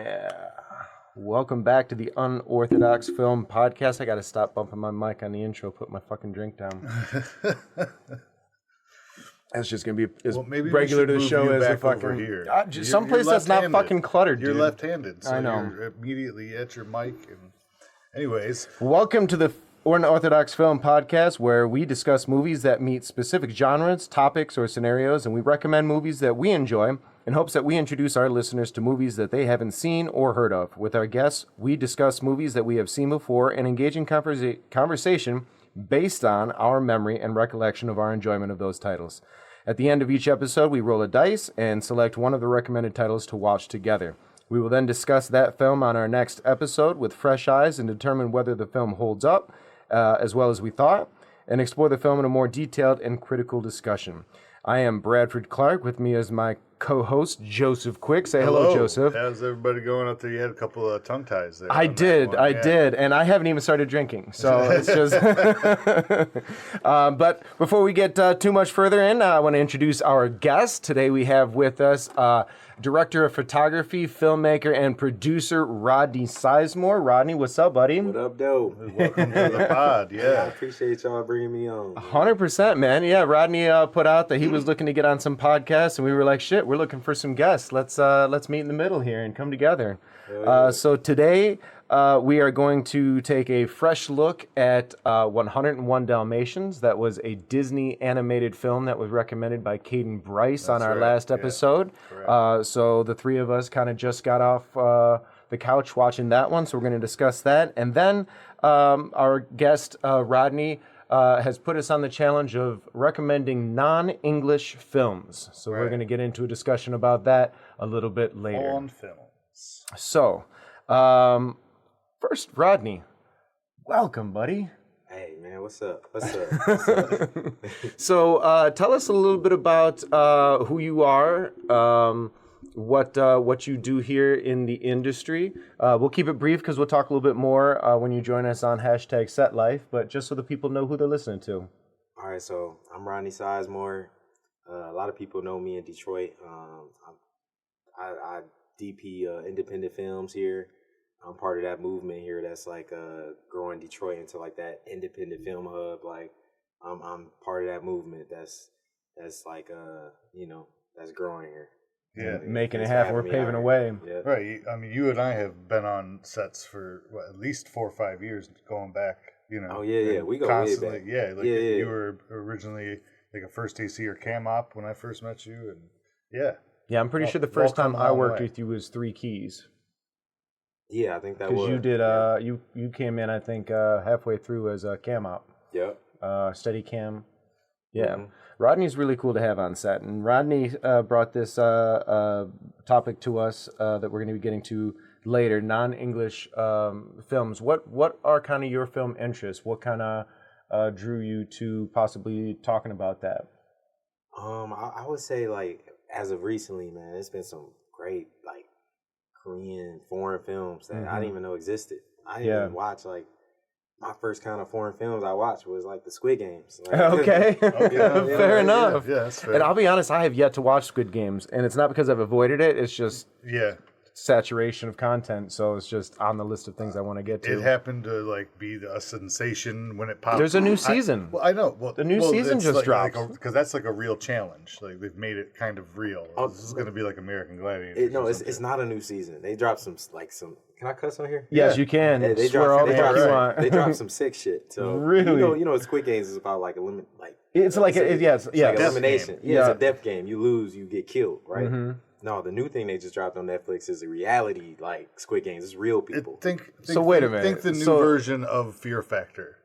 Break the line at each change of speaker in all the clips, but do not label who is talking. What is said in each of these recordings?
Yeah. Welcome back to the Unorthodox Film Podcast. I got to stop bumping my mic on the intro, put my fucking drink down. That's just going to be as regular to the show as a fucking...
Here.
Someplace that's not fucking cluttered,
You're
dude.
left-handed, so
I know.
You're immediately at your mic. And anyways.
Welcome to the Unorthodox Film Podcast, where we discuss movies that meet specific genres, topics, or scenarios, and we recommend movies that we enjoy in hopes that we introduce our listeners to movies that they haven't seen or heard of. With our guests, we discuss movies that we have seen before and engage in conversation based on our memory and recollection of our enjoyment of those titles. At the end of each episode, we roll a dice and select one of the recommended titles to watch together. We will then discuss that film on our next episode with fresh eyes and determine whether the film holds up as well as we thought, and explore the film in a more detailed and critical discussion. I am Bradford Clark. With me is my co-host, Joseph Quick. Say hello, Joseph.
How's everybody going up there? You had a couple of tongue ties there.
I did, and I haven't even started drinking, so it's just... But before we get too much further in, I want to introduce our guest. Today we have with us Director of Photography, filmmaker, and producer, Rodney Sizemore. Rodney, what's up, buddy?
What up, though?
Welcome to the pod,
I appreciate y'all bringing me on.
100%, man. Yeah, Rodney put out that he was looking to get on some podcasts, and we were like, shit, we're looking for some guests. Let's meet in the middle here and come together. So today we are going to take a fresh look at 101 Dalmatians. That was a Disney animated film that was recommended by Caden Bryce on our last episode. So the three of us kind of just got off the couch watching that one, so we're going to discuss that. And then our guest, Rodney, has put us on the challenge of recommending non-English films. So we're going to get into a discussion about that a little bit later.
On films.
So, first, Rodney, welcome, buddy.
Hey, man, what's up? What's up?
So, tell us a little bit about who you are, what you do here in the industry. We'll keep it brief because we'll talk a little bit more when you join us on #SetLife, but just so the people know who they're listening to.
All right, so I'm Rodney Sizemore. A lot of people know me in Detroit. I DP independent films here. I'm part of that movement here that's like growing Detroit into like that independent film hub. Like I'm part of that movement that's like that's growing here.
Yeah, making it happen. We're paving a way.
Yeah.
Right. I mean, you and I have been on sets for at least 4 or 5 years, going back.
Oh yeah. We go
constantly.
way back.
You were originally like a first AC or cam op when I first met you, and
Yeah, I'm pretty sure the first time I worked with you was 3 Keys.
Yeah, I think that was.
Because you did, you came in, I think, halfway through as a cam op.
Yep.
Steady cam. Yeah. Rodney's really cool to have on set. And Rodney brought this topic to us that we're going to be getting to later, non-English films. What are kind of your film interests? What kind of drew you to possibly talking about that?
I would say, like, as of recently, man, there's been some great, like, Korean foreign films that I didn't even know existed. I didn't even watch, like, my first kind of foreign films I watched was, like, the Squid Games. Like,
okay. Fair enough.
Yeah, that's fair.
And I'll be honest, I have yet to watch Squid Games, and it's not because I've avoided it. It's just saturation of content, so it's just on the list of things I want to get to.
It happened to like be a sensation when it popped.
There's a new season.
I know. Well,
the new season just dropped.
Because that's like a real challenge. Like they've made it kind of real. This is going to be like American Gladiator.
It's not a new season. They dropped some. Can I cuss on here?
Yes, you can.
Yeah, they dropped some sick shit. So
really,
you know, Squid Games is about like
it's like elimination.
Yeah, it's a death game. You lose, you get killed, right? Mm-hmm. No, the new thing they just dropped on Netflix is a reality like Squid Games. It's real people.
Wait a minute.
Think the new version of Fear Factor.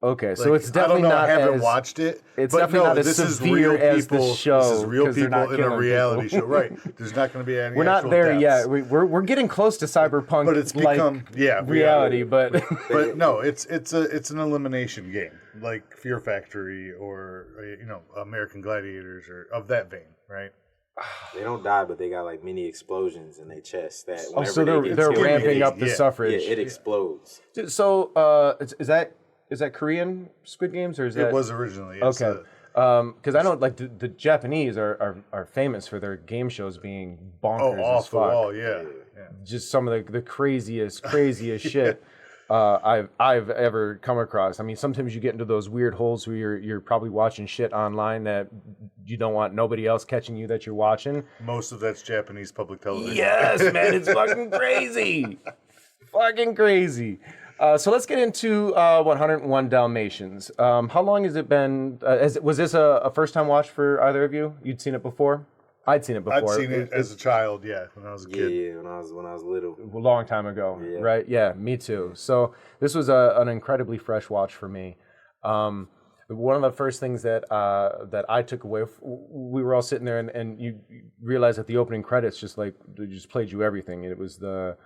Okay, so it's definitely not.
I haven't watched it.
It's definitely not as severe as the show.
This is real people in a reality show, right? There's not going to be any.
We're not there yet. We're getting close to cyberpunk,
but it's become
reality. But
no, it's an elimination game like Fear Factory or American Gladiators or of that vein, right?
They don't die, but they got like mini explosions in their chest. That
so they're ramping up the suffrage.
Yeah, it explodes.
So is that Korean Squid Games or is that?
It was originally.
Okay. Because I know like the Japanese are famous for their game shows being bonkers
off
as fuck.
the wall, yeah.
Just some of the craziest shit I've ever come across. I mean, sometimes you get into those weird holes where you're probably watching shit online that you don't want nobody else catching you that you're watching.
Most of that's Japanese public television.
Yes, man, it's fucking crazy. Fucking crazy. So let's get into 101 Dalmatians. How long has it been? Was this a first-time watch for either of you? You'd seen it before? I'd seen it before.
I'd seen it as a child, when I was a kid.
Yeah, when I was little.
A long time ago, right? Yeah, me too. So this was an incredibly fresh watch for me. One of the first things that I took away, we were all sitting there, and you realize that the opening credits just played you everything. It was the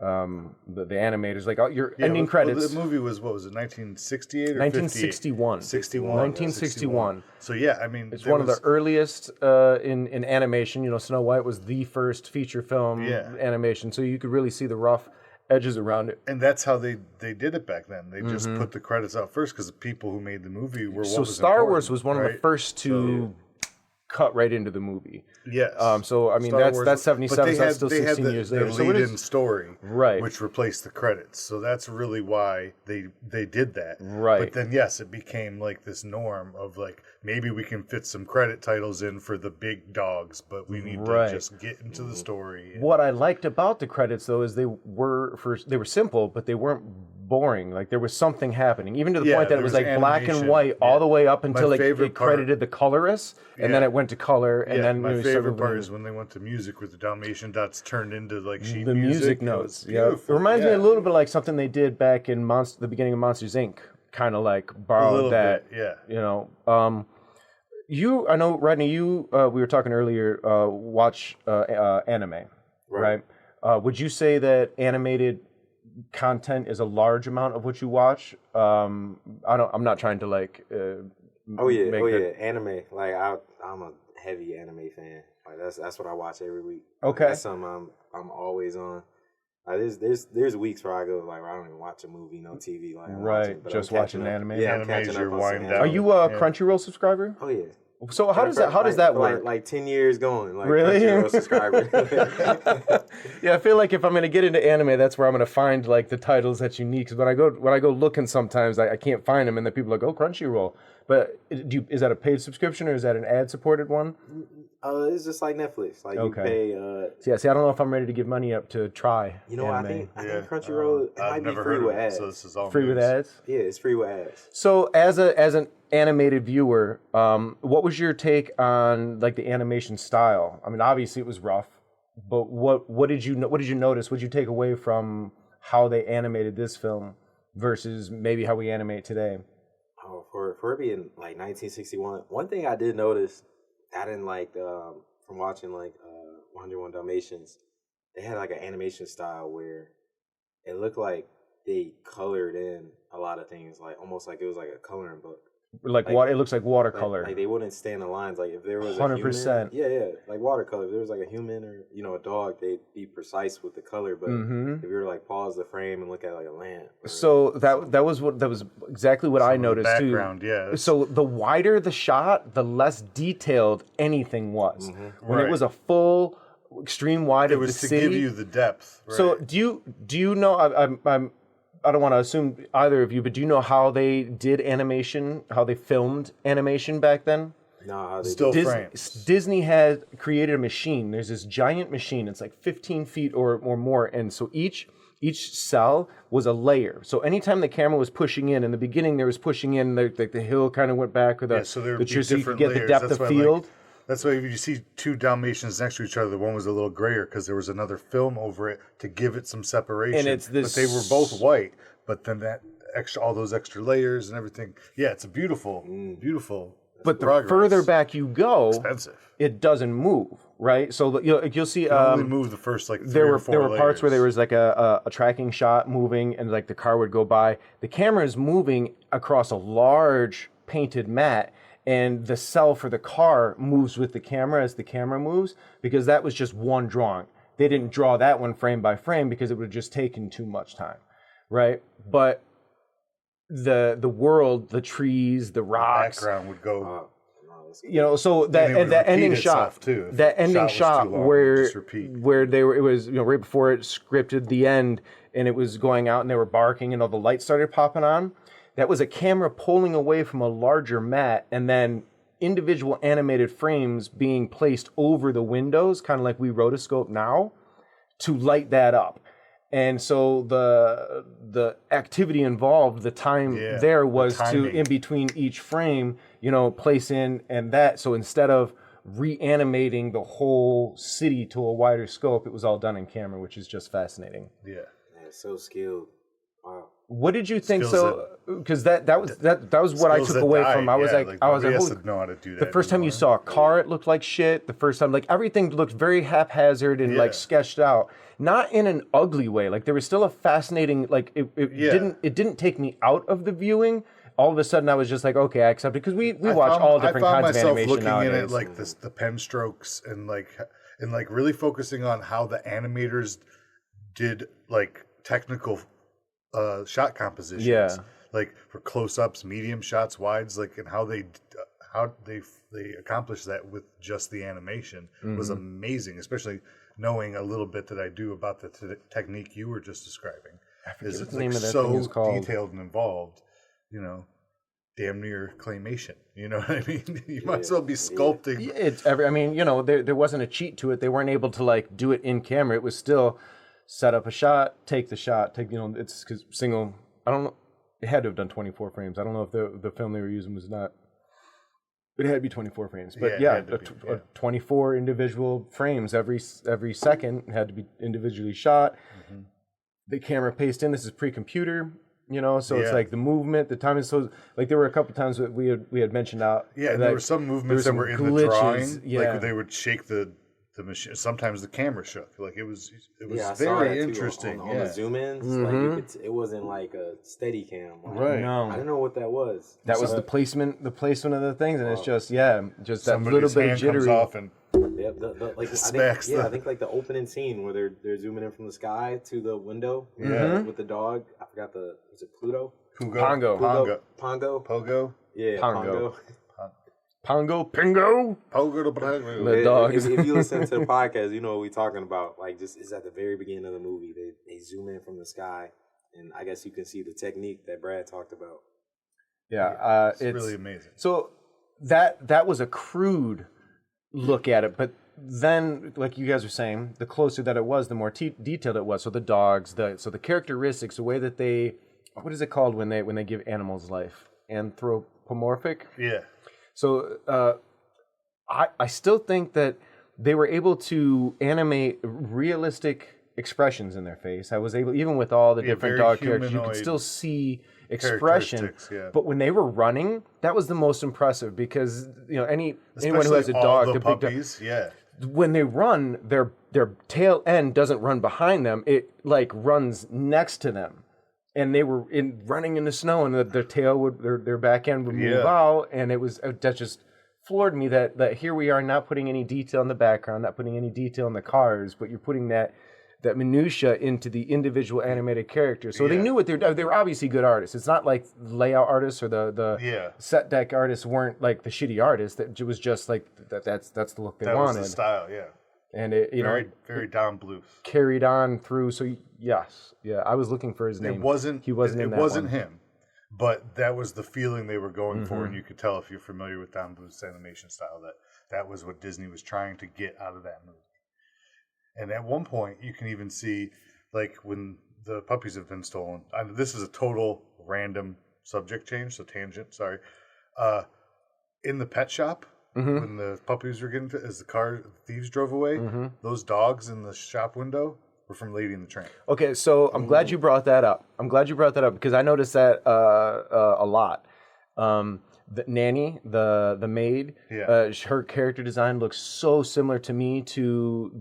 animators, like your ending credits.
Well, the movie was, what was it, 1968 or
1961.
1961. So yeah, I mean,
it's one of the earliest in animation. You know, Snow White was the first feature film animation, so you could really see the rough edges around it.
And that's how they did it back then. They just put the credits out first because the people who made the movie were
so Star Wars was one of the first to cut right into the movie.
Yes.
So I mean that's 77. So that's still 16 years later.
So lead-in story,
right,
which replaced the credits. So that's really why they did that.
Right.
But then yes, it became like this norm of like maybe we can fit some credit titles in for the big dogs, but we need to just get into the story.
What I liked about the credits though is they were simple, but they weren't boring. Like there was something happening, even to the point that it was like black and white all the way up until it credited the colorist, and then it went to color, and then
my favorite part is when they went to music with the Dalmatian dots turned into like sheet
the music notes.
Yeah,
it reminds me a little bit like something they did back in the beginning of Monsters Inc. Kind of like borrowed that.
Bit,
you know. I know, Rodney. We were talking earlier. Watch anime, right? Would you say that animated content is a large amount of what you watch? I'm not trying to like.
Anime. Like I'm a heavy anime fan. Like that's what I watch every week.
Okay,
that's something I'm always on. Like there's weeks where I go like where I don't even watch a movie, no TV. Like
just watching anime.
Yeah, I'm catching up on some.
Are you a Crunchyroll subscriber?
Oh yeah.
So how does that work?
Like 10 years going. Like
really?
Crunchyroll subscriber.
Yeah, I feel like if I'm gonna get into anime, that's where I'm gonna find like the titles that you need. Because when I go looking, sometimes I can't find them, and then people are like, oh, Crunchyroll. But is that a paid subscription or is that an ad-supported one?
It's just like Netflix. Like you pay.
See, I don't know if I'm ready to give money up to try.
You know,
anime.
I think Crunchyroll might be free with ads.
So this is all
free with ads.
Yeah, it's free with ads.
So as an animated viewer, what was your take on like the animation style? I mean, obviously it was rough, but what did you notice? What did you take away from how they animated this film versus maybe how we animate today?
Oh, for it being like 1961, one thing I did notice I didn't like from watching like 101 Dalmatians, they had like an animation style where it looked like they colored in a lot of things, like almost like it was like a coloring book.
Like what? It looks like watercolor.
Like they wouldn't stay in the lines. Like if there was
100%.
Yeah, like watercolor. If there was like a human or a dog, they'd be precise with the color. But if you were to like pause the frame and look at like a lamp.
So that was exactly what I noticed
background,
too.
Yeah.
So the wider the shot, the less detailed anything was. When it was a full extreme wide of the city,
to give you the depth. Right?
So do you know? I don't want to assume either of you, but do you know how they did animation, how they filmed animation back then?
No,
still frames.
Disney had created a machine. There's this giant machine. It's like 15 feet or more. And so each cell was a layer. So anytime the camera was pushing in the beginning, there was pushing in, the hill kind of went back, or
so there would be
so you could
different
get
layers.
the depth of field.
That's why if you see two Dalmatians next to each other, the one was a little grayer because there was another film over it to give it some separation.
And
but they were both white. But then all those extra layers and everything. Yeah, it's a beautiful.
But the further back you go,
expensive.
It doesn't move, right? So you'll see.
Only move the first like 3
there
or 4
were
layers.
parts where there was like a tracking shot moving, and like the car would go by. The camera is moving across a large painted mat, and the cell for the car moves with the camera as the camera moves, because that was just one drawing. They didn't draw that one frame by frame because it would have just taken too much time, right? But the world, the trees, the rocks,
background would go
scale.
You know, so that ending shot,
too.
that ending shot
long,
where they were, it was, you know, right before it scripted the end, and it was going out, and they were barking, and all the lights started popping on. That was a camera pulling away from a larger mat, and then individual animated frames being placed over the windows, kind of like we rotoscope now, to light that up. And so the activity involved, the time there was to, in between each frame, you know, place in and that. So instead of reanimating the whole city to a wider scope, it was all done in camera, which is just fascinating.
Yeah.
Man, so skilled. Wow.
What did you think? Because that was what I took away from. I was like,
know how to do that.
The first time you saw a car, it looked like shit. The first time, like everything looked very haphazard and like sketched out, not in an ugly way. Like there was still a fascinating, like it didn't take me out of the viewing. All of a sudden, I was just like, okay, I accept it, because we watch all different kinds of animation nowadays. I found myself looking in
at like the pen strokes and like really focusing on how the animators did like technical shot compositions, like for close-ups, medium shots, wides, like, and how they accomplished that with just the animation was amazing. Especially knowing a little bit that I do about the technique you were just describing. It's like so detailed and involved, you know, damn near claymation. You know what I mean? You might as well be sculpting.
I mean, you know, there wasn't a cheat to it. They weren't able to like do it in camera. It was still set up a shot, take the shot, you know, it's because single, I don't know, it had to have done 24 frames. I don't know if the film they were using was not, it had to be 24 frames. But 24 individual frames every second had to be individually shot. The camera paced in, this is pre-computer, you know, so it's like the movement, the timing. So like there were a couple times that we had mentioned out.
Yeah, there were some movements that were in the drawing, like they would shake the machine. Sometimes the camera shook. Like it was very interesting.
On the zoom ins, like it wasn't like a steady cam.
Right.
No.
I didn't know what that was.
That was the placement of the things, and it's just that little bit of jittery.
Comes off and
I think like the opening scene where they're zooming in from the sky to the window with the dog. I forgot was it Pluto?
Pongo.
Pogo.
Yeah,
Pongo. Pongo, Pingo, the dogs.
If you listen to the podcast, you know what we're talking about. Like, just it's at the very beginning of the movie. They zoom in from the sky, and I guess you can see the technique that Brad talked about.
Yeah,
it's really amazing.
So that was a crude look at it, but then, like you guys were saying, the closer that it was, the more detailed it was. So the dogs, the characteristics, the way that they, what is it called when they give animals life? Anthropomorphic.
Yeah.
So I still think that they were able to animate realistic expressions in their face. I was able, even with all the different dog characters, you could still see expression. But when they were running, that was the most impressive, because you know anyone who has a dog,
the puppies,
when they run, their tail end doesn't run behind them; it like runs next to them. And they were running in the snow, and their tail their back end would move out, and that just floored me that here we are not putting any detail in the background, not putting any detail in the cars, but you're putting that minutia into the individual animated characters. So they knew what they were. They were obviously good artists. It's not like layout artists or the set deck artists weren't like the shitty artists. That it was just like that's the look they wanted.
That was the style,
And it,
very Don Bluth
carried on through. So I was looking for his name.
He wasn't him, but that was the feeling they were going for, and you could tell if you're familiar with Don Bluth's animation style that was what Disney was trying to get out of that movie. And at one point, you can even see, like when the puppies have been stolen. This is a total random subject change, so tangent. Sorry. In the pet shop. When the puppies were getting, as the thieves drove away, those dogs in the shop window were from Lady and the Tramp. Okay, so I'm glad you brought that up. Because I noticed that a lot. The nanny, the maid, her character design looks so similar to me to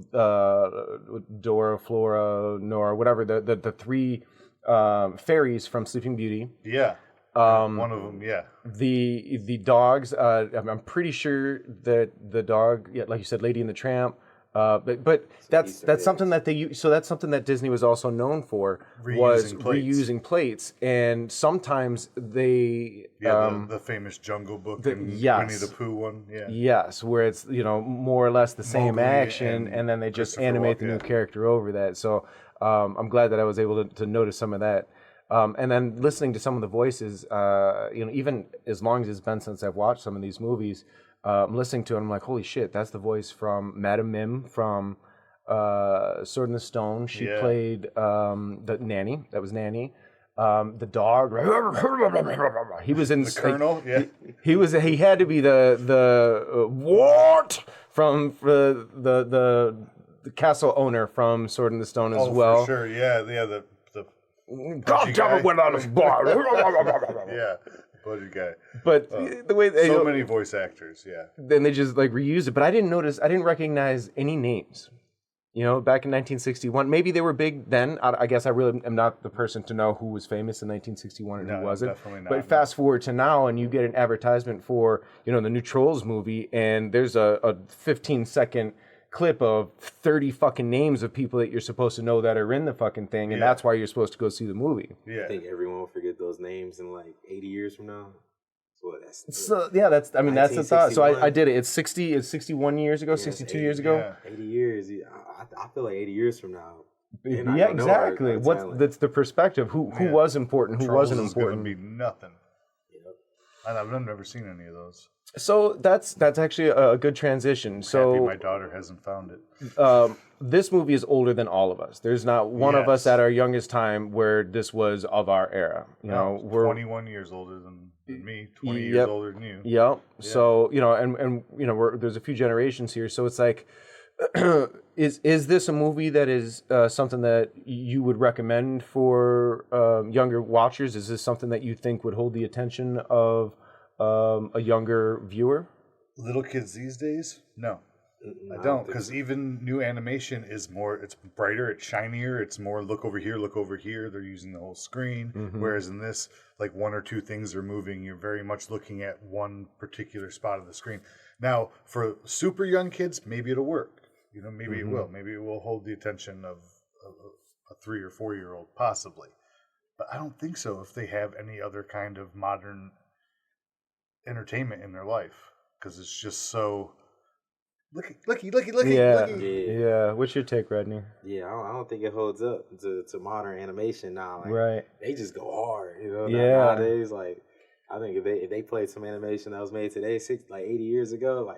Dora, Flora, Nora, whatever, the three fairies from Sleeping Beauty. Yeah. One of them, The dogs, I'm pretty sure that the dog, like you said, Lady and the Tramp,
But that's something that that's something that Disney was also known for, reusing plates. And sometimes they
the famous Jungle Book and Winnie the Pooh one,
yes, where it's more or less the same action, and then they just animate the new character over that. So I'm glad that I was able to notice some of that. And then listening to some of the voices, even as long as it's been since I've watched some of these movies. I'm listening to it, I'm like, holy shit, that's the voice from Madame Mim from Sword in the Stone. She played the nanny. That was Nanny. The dog. He was in
the Colonel.
He had to be the what from the castle owner from Sword in the Stone as well.
For sure. Yeah. The
God damn it, went on his bar.
Yeah. Buddy guy.
But the way they,
many voice actors,
then they just reuse it. But I didn't recognize any names. Back in 1961, maybe they were big then. I guess I really am not the person to know who was famous in 1961 and who wasn't.
Definitely not.
But fast forward to now, and you get an advertisement for the new Trolls movie, and there's a 15-second clip of 30 fucking names of people that you're supposed to know that are in the fucking thing, and that's why you're supposed to go see the movie.
I think everyone will forget those names in 80 years from now.
That's the thought. So I did it. It's 61 years ago, 62 years ago.
80 years. I feel like 80 years from now.
Yeah, exactly. That's the perspective. Who was important? Who wasn't important?
Be nothing. I've never seen any of those.
So that's actually a good transition. So
happy my daughter hasn't found it.
This movie is older than all of us. There's not one of us at our youngest time where this was of our era. We're
21 years older than me, 20 years older than you.
Yep. Yeah. So there's a few generations here. So it's like, is this a movie that is something that you would recommend for younger watchers? Is this something that you think would hold the attention of a younger viewer?
Little kids these days? No. I don't, because even new animation is it's brighter, it's shinier, it's more look over here. They're using the whole screen. Mm-hmm. Whereas in this, one or two things are moving. You're very much looking at one particular spot of the screen. Now, for super young kids, maybe it'll work. Maybe it will. Maybe it will hold the attention of a 3 or 4 year old, possibly. But I don't think so if they have any other kind of modern entertainment in their life, because it's just so looky.
Yeah. What's your take, Rodney?
Yeah, I don't think it holds up to modern animation now.
Right.
They just go hard.
Yeah.
Nowadays, I think if they played some animation that was made today, 80 years ago,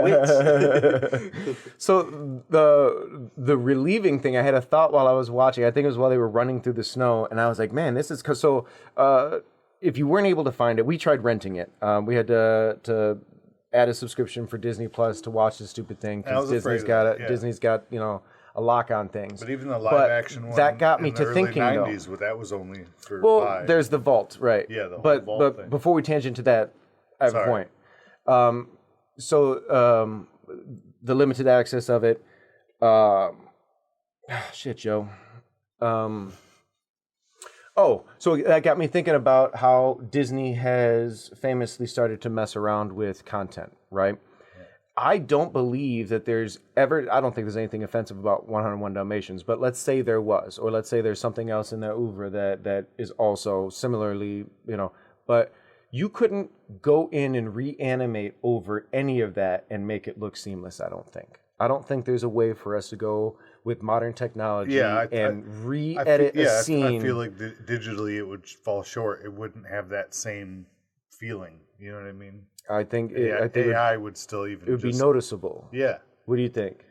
which.
So the relieving thing, I had a thought while I was watching. I think it was while they were running through the snow, and I was like, man, this is so. If you weren't able to find it, we tried renting it. We had to add a subscription for Disney Plus to watch this stupid thing because Disney's got a lock on things.
But even the live action one
that got me to thinking
90s,
though.
That was only for $5.
There's the vault, right?
Yeah, the whole vault thing.
Before we tangent to that, I have a point. The limited access of it. Shit, Joe. So that got me thinking about how Disney has famously started to mess around with content, right? Yeah. I don't believe that I don't think there's anything offensive about 101 Dalmatians, but let's say there was, or let's say there's something else in the oeuvre that is also similarly, but you couldn't go in and reanimate over any of that and make it look seamless, I don't think. I don't think there's a way for us to go with modern technology and re-edit a scene.
I feel like digitally it would fall short. It wouldn't have that same feeling. You know what I mean?
I think
AI would still even.
It would be noticeable.
Yeah.
What do you think?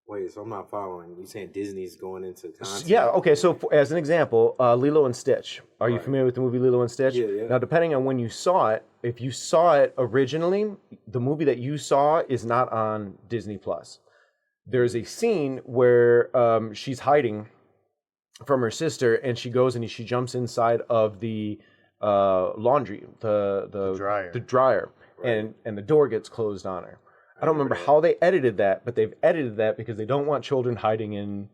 Wait, so I'm not following. You saying Disney's going into content?
Yeah. Okay. So as an example, Lilo and Stitch. Are you familiar with the movie Lilo and Stitch?
Yeah.
Now, depending on when you saw it, if you saw it originally, the movie that you saw is not on Disney Plus. There's a scene where she's hiding from her sister, and she goes and she jumps inside of the laundry, the dryer, right. and the door gets closed on her. I don't remember how they edited that, but they've edited that because they don't want children hiding in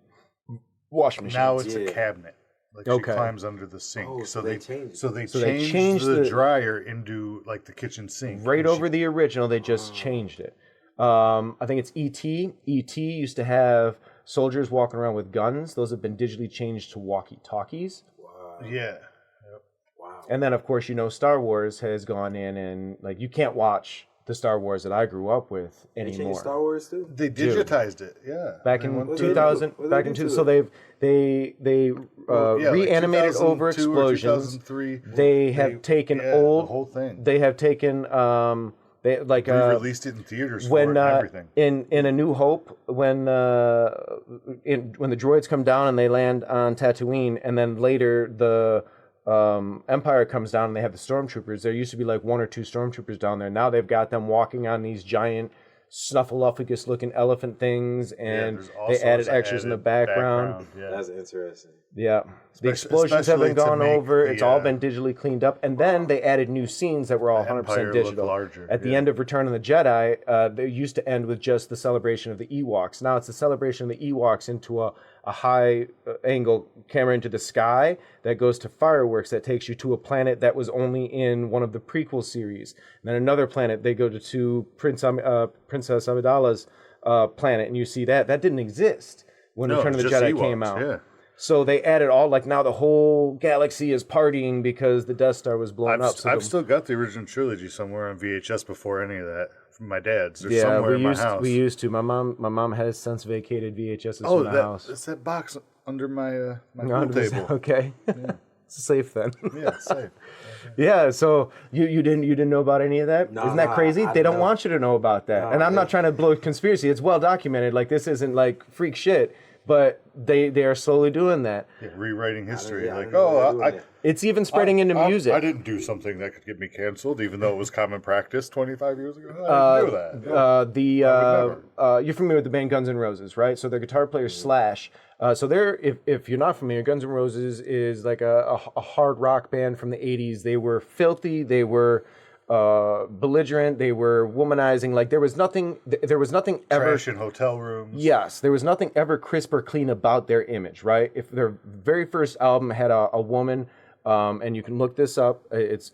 washing machines.
Now it's a cabinet. She climbs under the sink.
Oh, so they changed
the dryer into the kitchen sink.
Right over the original, they just changed it. I think it's E.T. E.T. used to have soldiers walking around with guns. Those have been digitally changed to walkie-talkies.
Wow.
Yeah. Yep.
Wow.
And then, of course, Star Wars has gone in and, like, you can't watch the Star Wars that I grew up with anymore.
They changed Star Wars, too?
They digitized it, yeah.
Back in 2000, so they reanimated over explosions. They have taken
the whole thing.
They have taken they like
released it in theaters
when
and everything.
In A New Hope when the droids come down and they land on Tatooine, and then later the Empire comes down and they have the stormtroopers. There used to be like 1 or 2 stormtroopers down there. Now they've got them walking on these giant snuffleupagus looking elephant things, and they added extras in the background.
Yeah.
That's interesting.
Yeah. The explosions have been gone over. It's all been digitally cleaned up. And then they added new scenes that were all 100% digital. At the end of Return of the Jedi, they used to end with just the celebration of the Ewoks. Now it's the celebration of the Ewoks into a high angle camera into the sky that goes to fireworks that takes you to a planet that was only in one of the prequel series. And then another planet, they go to Princess Amidala's planet, and you see that. That didn't exist when Return of the Jedi came out.
Yeah.
So they added all, like, now the whole galaxy is partying because the Death Star was blown up. So
I've still got the original trilogy somewhere on VHS before any of that from my dad's. They're somewhere in my house.
We used to. My mom has since vacated VHSs from the house.
It's that box under my pool table.
Okay. Yeah. It's safe then.
Yeah, it's safe.
Yeah, so you didn't know about any of that?
No,
Isn't that crazy? They don't want you to know about that.
No,
and I'm not trying to blow conspiracy. It's well documented. Like, this isn't like freak shit. But they are slowly doing that.
Yeah, rewriting history.
It's even spreading into music.
I didn't do something that could get me canceled, even though it was common practice 25 years ago. I didn't do that.
You're familiar with the band Guns N' Roses, right? So their guitar player Slash. So they're, if you're not familiar, Guns N' Roses is like a hard rock band from the 80s. They were filthy. They were belligerent. They were womanizing. Like, there was nothing ever.
Trash in hotel rooms.
Yes, there was nothing ever crisp or clean about their image, right? If their very first album had a woman, and you can look this up, it's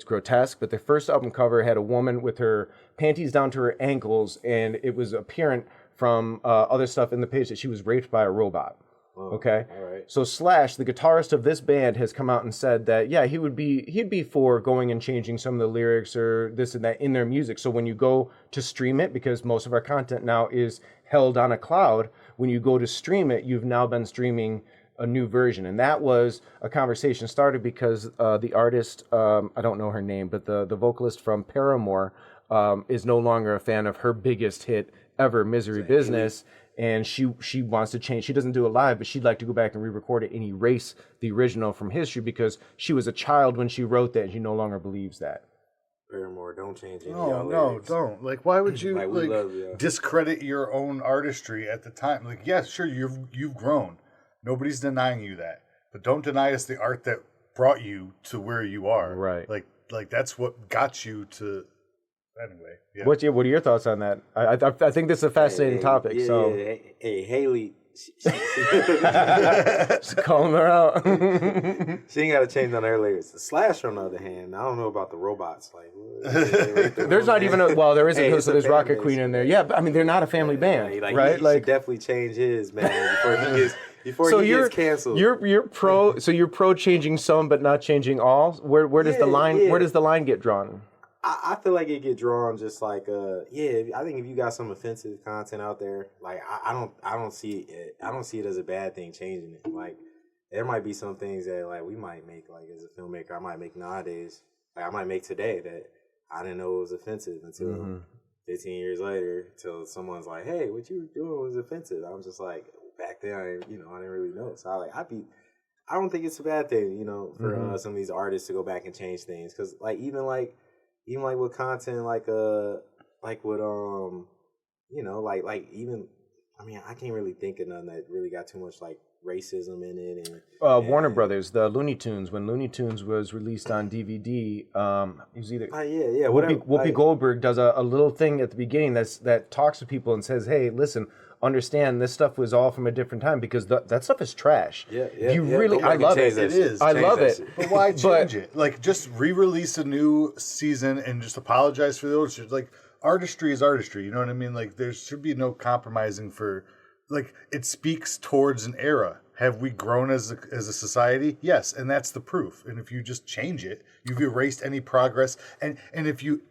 grotesque, but their first album cover had a woman with her panties down to her ankles, and it was apparent from other stuff in the page that she was raped by a robot. Okay,
all right.
So Slash, the guitarist of this band, has come out and said that he'd be for going and changing some of the lyrics or this and that in their music. So when you go to stream it, because most of our content now is held on a cloud, when you go to stream it, you've now been streaming a new version. And that was a conversation started because the artist, I don't know her name, but the vocalist from Paramore is no longer a fan of her biggest hit ever, Misery Business. And she wants to change. She doesn't do it live, but she'd like to go back and re-record it and erase the original from history because she was a child when she wrote that, and she no longer believes that.
Paramore, don't change any
No, don't. Like, why would you discredit your own artistry at the time? Like, yes, sure, you've grown. Nobody's denying you that, but don't deny us the art that brought you to where you are.
Right.
Like that's what got you to. Anyway, yeah.
What are your thoughts on that? I think this is a fascinating topic.
Yeah,
so
hey, Haley,
just calling her out.
She ain't got to change on her lyrics. The Slash, on the other hand, I don't know about the robots. Like,
there's not even there isn't. Hey, so there's Rocket Queen in there. Yeah, but I mean, they're not a family band, right?
He should definitely change his, man, before he gets canceled.
You're pro. So you're pro changing some, but not changing all. Where does the line? Yeah. Where does the line get drawn?
I feel like it get drawn just like I think if you got some offensive content out there, like I don't see it as a bad thing changing it. Like, there might be some things that like we might make, like, as a filmmaker, I might make nowadays, like I might make today that I didn't know it was offensive until 15 years later, till someone's like, hey, what you were doing was offensive. I was just like, back then I didn't really know. So I don't think it's a bad thing, for some of these artists to go back and change things, because even with content like with I can't really think of none that really got too much like racism in it. And
Warner Brothers, the Looney Tunes, when Looney Tunes was released on DVD, it was either Whoopi Goldberg does a little thing at the beginning that talks to people and says, hey, listen, understand this stuff was all from a different time, because that stuff is trash. I love it.
It is.
I love it.
But why change it? Like, just re-release a new season and just apologize for the old shit. Like, artistry is artistry. You know what I mean? Like, there should be no compromising for, like, it speaks towards an era. Have we grown as a society? Yes, and that's the proof. And if you just change it, you've erased any progress. And if you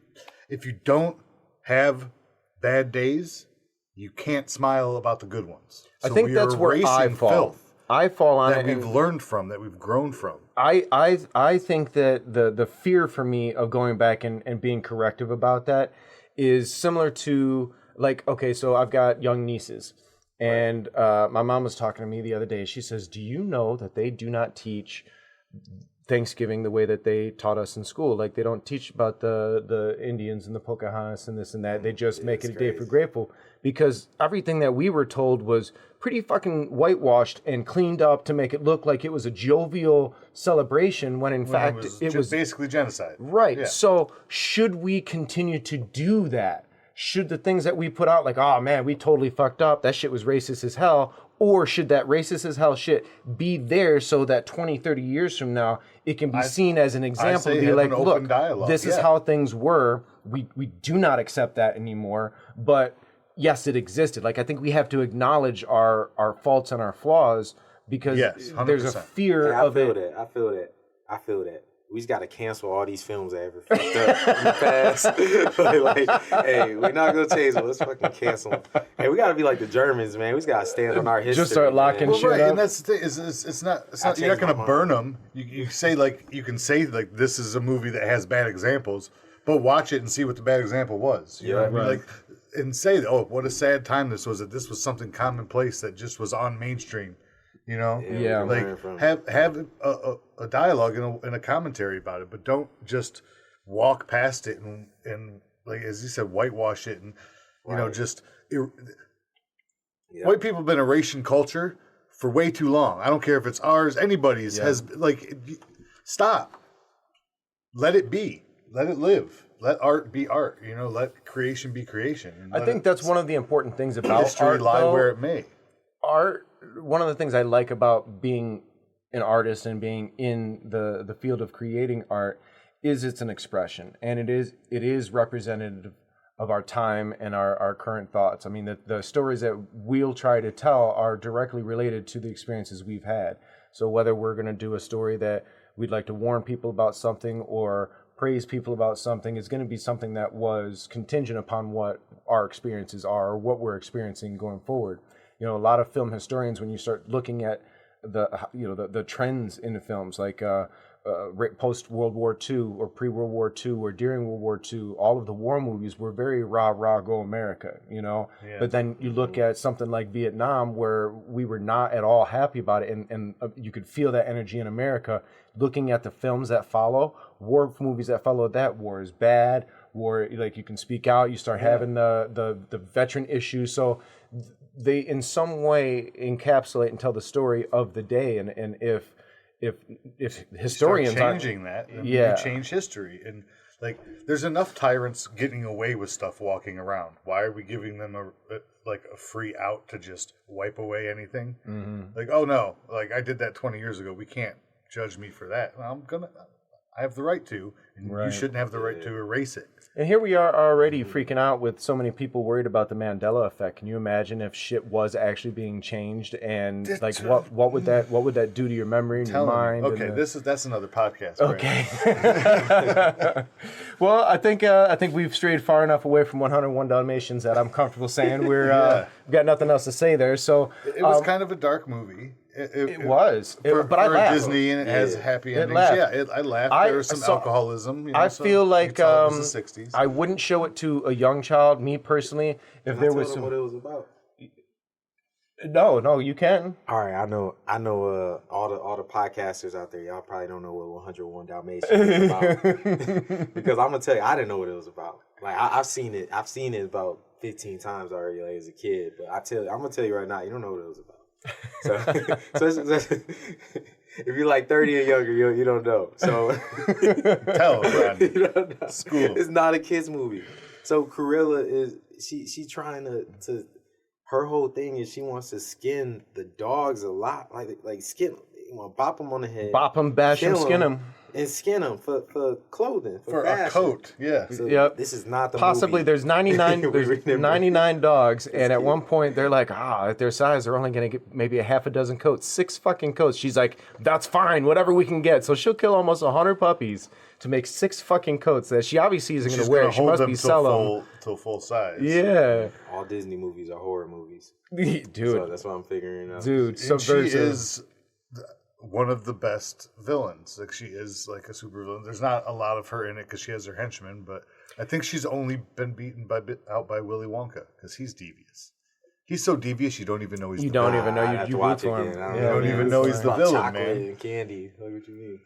don't have bad days, you can't smile about the good ones. So
I think that's where I fall.
Filth
I fall on
that
it.
We've learned from, that we've grown from.
I think that the fear for me of going back and being corrective about that is similar to, like, okay, so I've got young nieces. And my mom was talking to me the other day. She says, do you know that they do not teach Thanksgiving the way that they taught us in school? Like, they don't teach about the Indians and the Pocahontas and this and that. They just make it a day for grateful, because everything that we were told was pretty fucking whitewashed and cleaned up to make it look like it was a jovial celebration, when in fact it was
basically genocide.
Right.
Yeah.
So should we continue to do that? Should the things that we put out, like, oh man, we totally fucked up, that shit was racist as hell, or should that racist as hell shit be there so that 20, 30 years from now, it can be seen as an example to be like, look, this is how things were. We do not accept that anymore. But yes, it existed. Like, I think we have to acknowledge our faults and our flaws, because there's a fear of it.
I feel that. We just got to cancel all these films that ever fucked up in the past. like, hey, we're not going to change them. Let's fucking cancel them. Hey, we got to be like the Germans, man. We just got to stand on our history.
Just start locking shit up.
And that's the thing. It's not you're not going to burn them. You can say, like, this is a movie that has bad examples, but watch it and see what the bad example was. You know what I mean? Like, and say, oh, what a sad time this was, that this was something commonplace that just was on mainstream. You know, like, have a dialogue and a commentary about it, but don't just walk past it and like, as you said, whitewash it and you know, just white people have been erasing culture for way too long. I don't care if it's ours, anybody's has, like, stop, let it be, let it live. Let art be art. You know, let creation be creation.
I think that's one of the important things about
history
art,
lie
though.
where it may.
Art. One of the things I like about being an artist and being in the field of creating art is it's an expression, and it is representative of our time and our current thoughts. I mean, the stories that we'll try to tell are directly related to the experiences we've had. So whether we're going to do a story that we'd like to warn people about something or praise people about something, is going to be something that was contingent upon what our experiences are or what we're experiencing going forward. You know, a lot of film historians, when you start looking at the trends in the films, like post World War II or pre World War II or during World War II, all of the war movies were very rah rah go America, you know. Yeah. But then you look at something like Vietnam, where we were not at all happy about it, and you could feel that energy in America. Looking at the films that follow, war movies that follow that, war is bad. War, like, you can speak out. You start having the veteran issue. So they in some way encapsulate and tell the story of the day, and if historians
start changing that, you change history. And like, there's enough tyrants getting away with stuff walking around. Why are we giving them a free out to just wipe away anything? Mm-hmm. Like, oh no, like, I did that 20 years ago. We can't judge me for that. I have the right to, and you shouldn't have the right to erase it.
And here we are already freaking out with so many people worried about the Mandela effect. Can you imagine if shit was actually being changed, and like, what would that do to your memory and your mind?
Okay, that's another podcast.
Okay. Right? Well, I think we've strayed far enough away from 101 Dalmatians that I'm comfortable saying we've got nothing else to say there. So
it was kind of a dark movie.
It was, but I laughed.
Disney, and it has happy endings. I laughed. There was some alcoholism. You know,
I feel like
it was the 60s.
I wouldn't show it to a young child. Me personally, if there was
some, what it was about.
No, you can.
All right, I know. All the podcasters out there, y'all probably don't know what 101 Dalmatians is about. Because I'm gonna tell you, I didn't know what it was about. Like, I've seen it about 15 times already, like, as a kid. But I'm gonna tell you right now, you don't know what it was about. So if you're like 30 and younger, you don't know. So
tell them, Rodney.
You don't know.
School.
It's not a kid's movie. So Cruella is she trying to her whole thing is she wants to skin the dogs a lot, like skin, you want to bop them on the head,
bop them, bash them, skin them.
and skin them for clothing,
for
fashion.
a coat. Yeah.
So
Yep.
This is not the
Possibly
movie.
there's 99 dogs, and at
cute.
one point they're like, at their size, they're only going to get maybe a half a dozen coats. 6 fucking coats. She's like, that's fine, whatever we can get. So she'll kill almost 100 puppies to make 6 fucking coats that she obviously isn't going to wear. She must be selling
till full size.
Yeah.
All Disney movies are horror movies.
Dude.
So that's what I'm figuring out.
Dude,
And she
subversive.
is one of the best villains. Like, she is like a super villain. There's not a lot of her in it because she has her henchmen, but I think she's only been beaten out by Willy Wonka because he's devious. He's so devious you don't even know he's
You
the
don't
villain.
even know
I'd
you
have to
root
watch
for
it
him.
again.
You don't even know he's the villain,
chocolate
man.
and candy. Like what you mean?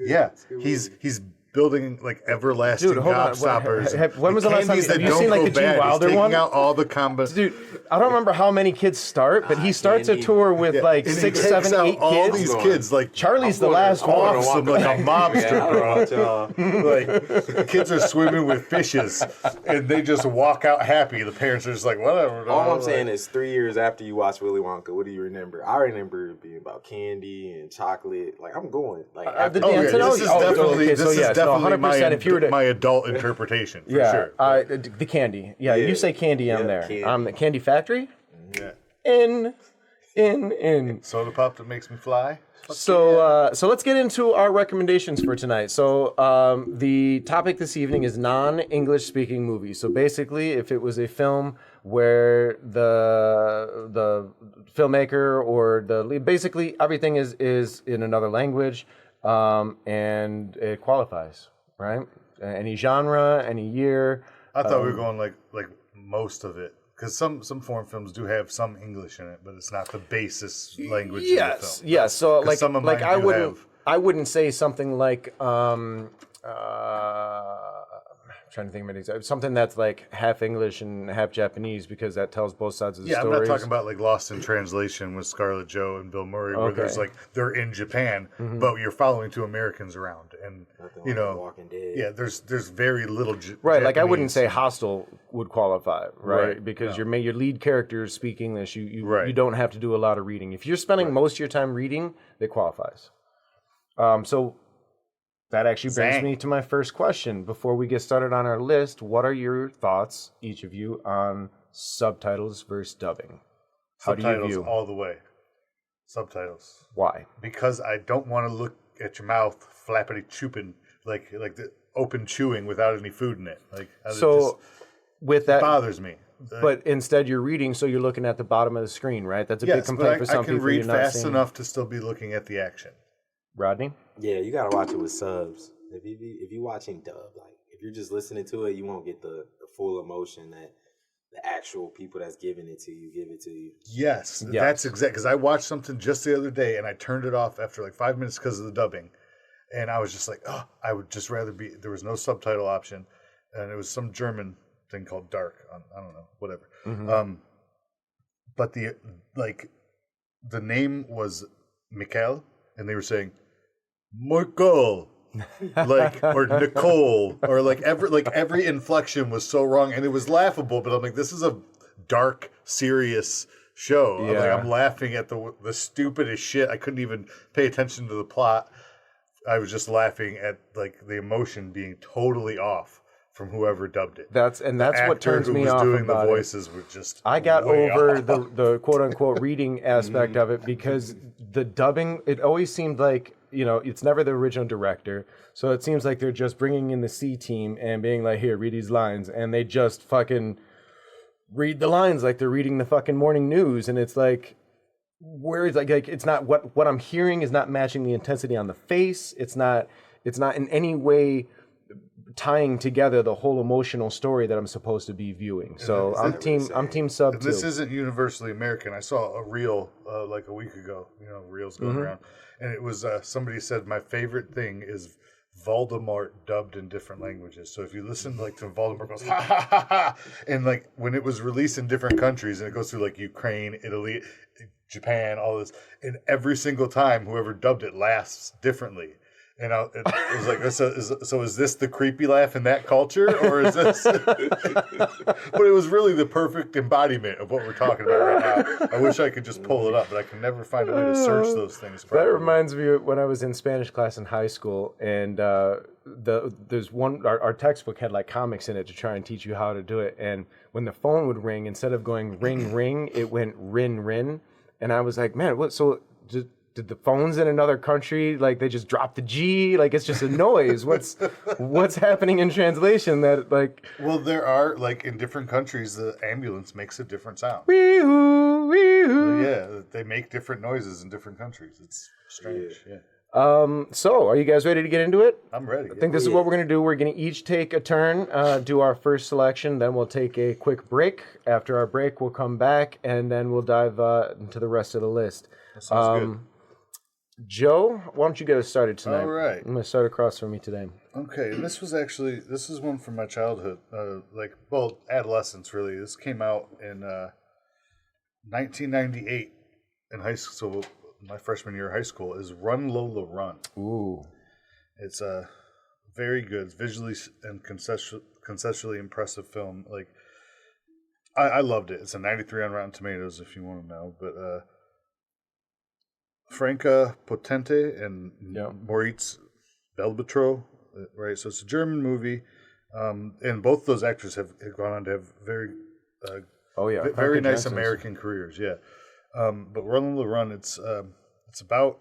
Yeah, he's building like everlasting
Dude, hold on.
gobstoppers.
When was the last time have you seen like the Gene Wilder
He's
one?
taking out all the combos.
Dude, I don't remember how many kids start, but he starts a tour with like
And
6,
he takes
7,
out
8
all
kids.
these kids. Like
Charlie's the last one.
off some like a mobster, bro. Like kids are swimming with fishes, and they just walk out happy. The parents are just like, whatever.
All I'm saying is 3 years after you watch Willy Wonka, what do you remember? I remember it being about candy and chocolate. Like I'm going. Like after
This is definitely
100%. If you were to,
my adult interpretation for sure.
The candy. Yeah, you say candy, I'm there.
Candy.
The Candy Factory.
Yeah.
In.
Soda pop that makes me fly.
So let's get into our recommendations for tonight. So the topic this evening is non-English speaking movies. So basically, if it was a film where the filmmaker or basically everything is in another language, and it qualifies, right? Any genre, any year.
I thought we were going like most of it. Because some foreign films do have some English in it, but it's not the basis language of the film.
Yes. So like
some of mine
I wouldn't say something like I'm trying to think of an example. Something that's like half English and half Japanese because that tells both sides of the story.
Yeah, I'm not talking about like Lost in Translation with Scarlett Joe and Bill Murray, where there's like they're in Japan, but you're following 2 Americans around, and you know,
Walking Dead.
yeah, there's very little.
Right, like I
Japanese.
wouldn't say Hostel would qualify, right?
Right,
Because
no.
your lead characters speak English. You
Right.
don't have to do a lot of reading. If you're spending most of your time reading, it qualifies. So that actually brings me to my first question. Before we get started on our list, what are your thoughts, each of you, on subtitles versus dubbing? How do you
Subtitles
view?
all the way. Subtitles.
Why?
Because I don't want to look at your mouth flappity chooping like the open chewing without any food in it. Like
So with
it
that,
bothers me.
but instead you're reading, so you're looking at the bottom of the screen, right? That's a big complaint for some
I can
people.
read
you're not
fast
seeing.
enough to still be looking at the action.
Rodney?
Yeah, you gotta watch it with subs. If you watching dub, like if you're just listening to it, you won't get the full emotion that the actual people that's giving it to you give it to you.
Yes, that's exact. Because I watched something just the other day and I turned it off after like 5 minutes because of the dubbing, and I was just like, oh, I would just rather be. There was no subtitle option, and it was some German thing called Dark. I don't know, whatever.
Mm-hmm.
But the name was Mikkel, and they were saying Michael, or Nicole, or every inflection was so wrong, and it was laughable. But I'm like, this is a dark, serious show.
Yeah.
I'm laughing at the stupidest shit. I couldn't even pay attention to the plot. I was just laughing at like the emotion being totally off from whoever dubbed it.
That's what turns me off
who was doing
about
the
it.
voices were just.
I got
way
over
off.
the quote unquote reading aspect of it because the dubbing, it always seemed like, it's never the original director. So it seems like they're just bringing in the C team and being like, here, read these lines. And they just fucking read the lines like they're reading the fucking morning news. And it's like, where is like it's not what I'm hearing is not matching the intensity on the face. It's not in any way tying together the whole emotional story that I'm supposed to be viewing. So I'm team sub too.
This isn't universally American. I saw a reel like a week ago. Reels going around, and it was somebody said my favorite thing is Voldemort dubbed in different languages. So if you listen to Voldemort goes ha ha ha ha, and like when it was released in different countries, and it goes through like Ukraine, Italy, Japan, all this, and every single time whoever dubbed it laughs differently. And it was like, so is this the creepy laugh in that culture, or is this? But it was really the perfect embodiment of what we're talking about right now. I wish I could just pull it up, but I can never find a way to search those things properly.
That reminds me of when I was in Spanish class in high school, and there's one, our textbook had like comics in it to try and teach you how to do it. And when the phone would ring, instead of going ring, ring, it went rin, rin. And I was like, man, what? So did the phones in another country, like they just dropped the G? Like it's just a noise. What's happening in translation that like...
Well, there are, like in different countries, the ambulance makes a different sound.
Wee-hoo, wee-hoo.
Yeah, they make different noises in different countries. It's strange, yeah.
So are you guys ready to get into it?
I'm ready.
I think this is what we're going to do. We're going to each take a turn, do our first selection, then we'll take a quick break. After our break, we'll come back, and then we'll dive into the rest of the list.
That sounds good.
Joe, why don't you get us started tonight?
All right.
I'm going to start across from me today.
Okay, and this is one from my childhood, adolescence, really. This came out in 1998 in high school. So my freshman year of high school is Run Lola Run.
Ooh.
It's a very good, visually and conceptually impressive film. Like, I loved it. It's a 93 on Rotten Tomatoes, if you want to know. But Franca Potente and Moritz Belbetro, right? So it's a German movie, and both those actors have gone on to have very very nice American careers. Yeah, but Run Lola Run, it's about.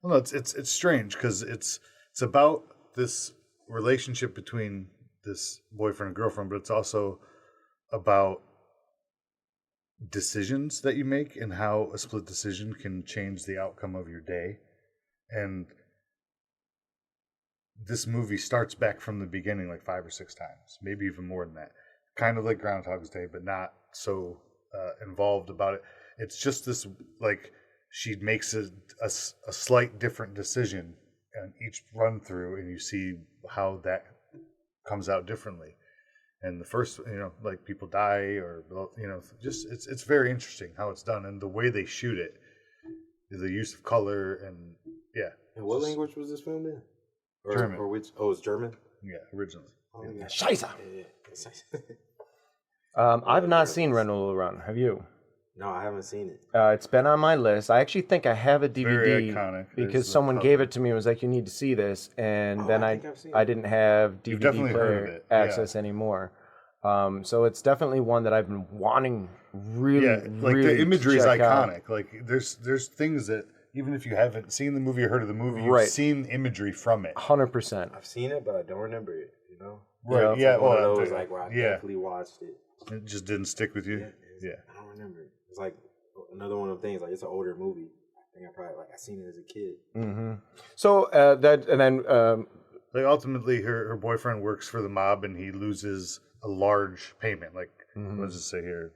Well, no, it's strange because it's about this relationship between this boyfriend and girlfriend, but it's also about decisions that you make and how a split decision can change the outcome of your day. And this movie starts back from the beginning like 5 or 6 times, maybe even more than that. Kind of like Groundhog's Day, but not so involved about it. It's just this, like, she makes a slight different decision on each run through, and you see how that comes out differently. And the first, like people die or, just it's very interesting how it's done and the way they shoot it, the use of color and yeah.
And what language was this filmed in?
German.
Or which? Oh, it's German.
Yeah, originally.
Oh, yeah.
Scheiße.
Yeah.
I've not seen Run Lola Run. Have you?
No, I haven't seen it.
It's been on my list. I actually think I have a DVD
very iconic.
because someone gave it to me and was like, "You need to see this," and then I didn't have DVD player access anymore. So it's definitely one that I've been wanting really
the imagery is iconic.
Out.
Like there's things that even if you haven't seen the movie or heard of the movie, you've seen imagery from it.
100%.
I've seen it, but I don't remember it.
Right? Yeah.
One of those like where I definitely watched it.
It just didn't stick with you. Yeah.
I don't remember it. It's like another one of the things. Like it's an older movie. I think I seen it as a kid.
Mm-hmm. So
like ultimately, her boyfriend works for the mob, and he loses a large payment. Like what does it say here?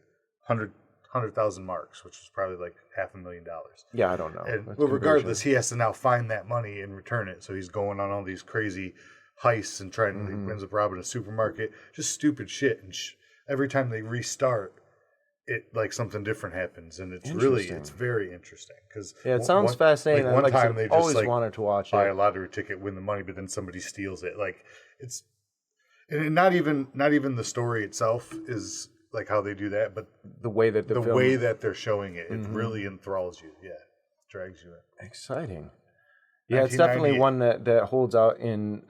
100,000 marks, which is probably like $500,000.
Yeah, I don't know.
And regardless, he has to now find that money and return it. So he's going on all these crazy heists and trying to ends up robbing a supermarket. Just stupid shit. And every time they restart, it like something different happens, and it's very interesting because
it sounds fascinating.
Like one time they just
always wanted to watch
buy a lottery ticket, win the money, but then somebody steals it. Like it's, and not even the story itself is like how they do that, but
the way that
way that they're showing it, it really enthralls you. Yeah, drags you in.
Exciting. Yeah, it's definitely one that holds out in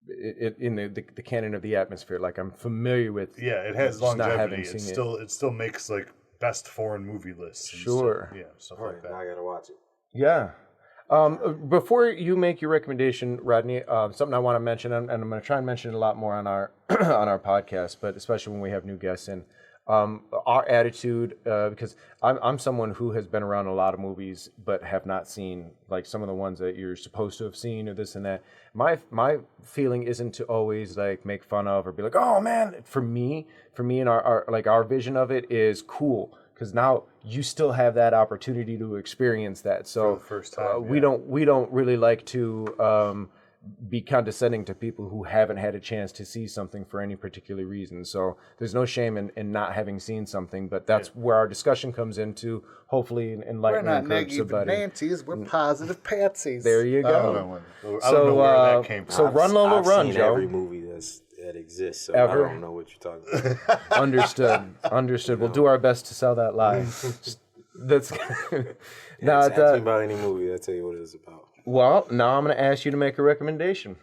the canon of the atmosphere. Like I'm familiar with.
Yeah, it has longevity. It still makes like best foreign movie lists.
Sure.
Stuff. Yeah, stuff like that.
I gotta watch it.
Yeah. Before you make your recommendation, Rodney, something I want to mention, and I'm going to try and mention it a lot more on our on our podcast, but especially when we have new guests in. Our attitude, because I'm someone who has been around a lot of movies but have not seen like some of the ones that you're supposed to have seen or this and that. My feeling isn't to always like make fun of or be like, oh man. For me and our vision of it is cool because now you still have that opportunity to experience that. So
for the first time,
we don't really like to be condescending to people who haven't had a chance to see something for any particular reason. So there's no shame in not having seen something, but that's where our discussion comes into, hopefully enlightening.
We're not negative Nancy's, we're positive Patsies.
There you go.
I don't know where that came from.
So run, Lola,
I've
run,
seen
Joe.
every movie that exists, so
Ever?
I don't know what you're talking about.
Understood. We'll do our best to sell that lie. That's
Ask me about any movie, I'll tell you what it's about.
Well, now I'm going to ask you to make a recommendation.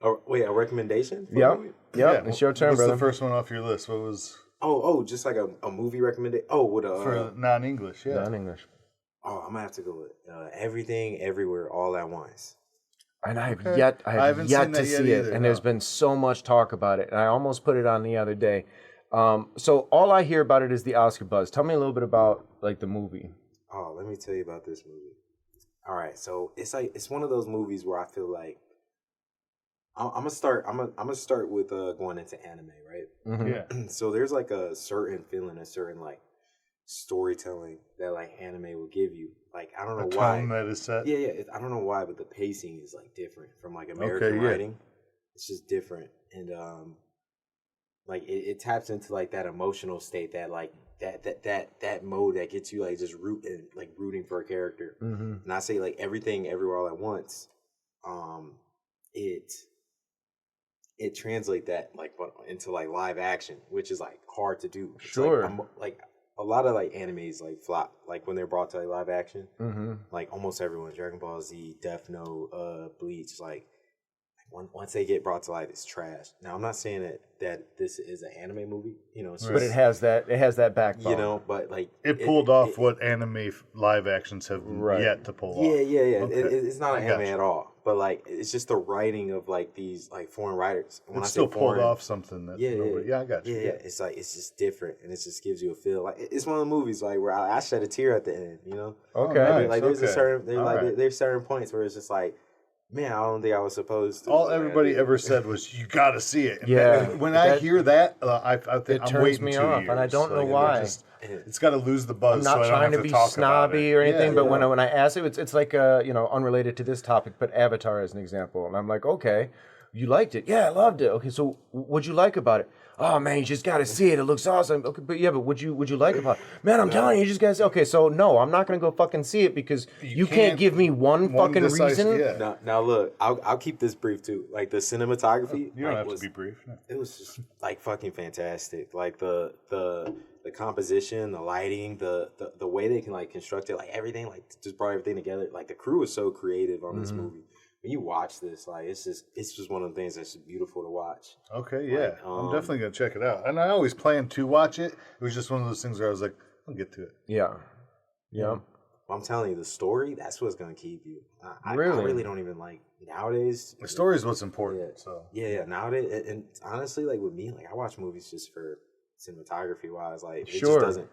Oh, wait, a recommendation?
Yep. It's your turn,
What's
brother.
the first one off your list? What was...
Oh, just like a movie recommendation? Oh, with a...
For non-English, yeah.
Non-English.
Oh, I'm going to have to go with Everything, Everywhere, All at Once.
And I have yet to see it, and there's been so much talk about it, and I almost put it on the other day. So all I hear about it is the Oscar buzz. Tell me a little bit about like the movie.
Oh, let me tell you about this movie. All right, so it's one of those movies where I feel like I'm gonna start with going into anime, right?
Mm-hmm.
Yeah.
So there's like a certain feeling, a certain like storytelling that like anime will give you. Like I don't know why.
Tone that is set.
Yeah. I don't know why, but the pacing is like different from like American writing. It's just different, and like it taps into like that emotional state that like that mode that gets you like just rooting for a character.
Mm-hmm.
And I say like Everything Everywhere All at Once, it translates that like into like live action, which is like hard to do. It's
sure.
Like a lot of like animes like flop like when they're brought to like live action.
Mm-hmm.
Like almost everyone, Dragon Ball Z, Death Note, Bleach, like once they get brought to life, it's trash. Now I'm not saying that this is an anime movie, you know, it's just,
but it has that backbone,
you know. But like
it pulled off what anime live actions have yet to pull off.
Yeah.
Okay.
It's not an anime at all, but like it's just the writing of like these like foreign writers.
And when I still pulled off something that I got you.
Yeah, it's like it's just different, and it just gives you a feel. Like it's one of the movies like where I shed a tear at the end, you know.
Okay,
nice.
Like there's a certain there's certain points where it's just like, man, I don't think I was supposed to.
All everybody ever said was, "You got to see it."
And
when I hear that, I think
it
I'm waiting
turns me
2
off,
years.
and I don't know why.
It's got to lose the buzz.
I'm not
so
trying to be snobby or anything, but when I ask it, it's like unrelated to this topic, but Avatar as an example, and I'm like, okay, you liked it? Yeah, I loved it. Okay, so what'd you like about it? Oh man, you just got to see it. It looks awesome. Okay, but would you like it? Man, I'm telling you, you just got to see. Okay, so no, I'm not gonna go fucking see it because you can't give me one fucking reason.
Yeah.
Now look, I'll keep this brief too. Like the cinematography,
you don't have to be brief. No.
It was just like fucking fantastic. Like the composition, the lighting, the way they can like construct it, like everything, like just brought everything together. Like the crew is so creative on this movie. When you watch this, like it's just one of the things that's beautiful to watch.
Okay, yeah, I'm definitely gonna check it out. And I always planned to watch it. It was just one of those things where I was like, I'll get to it.
Yeah.
Well, I'm telling you, the story, that's what's gonna keep you. I
Really?
I really don't even like nowadays.
The story is what's important.
Yeah.
So
Yeah. Nowadays, and honestly, like with me, like I watch movies just for cinematography wise. Like it just doesn't. You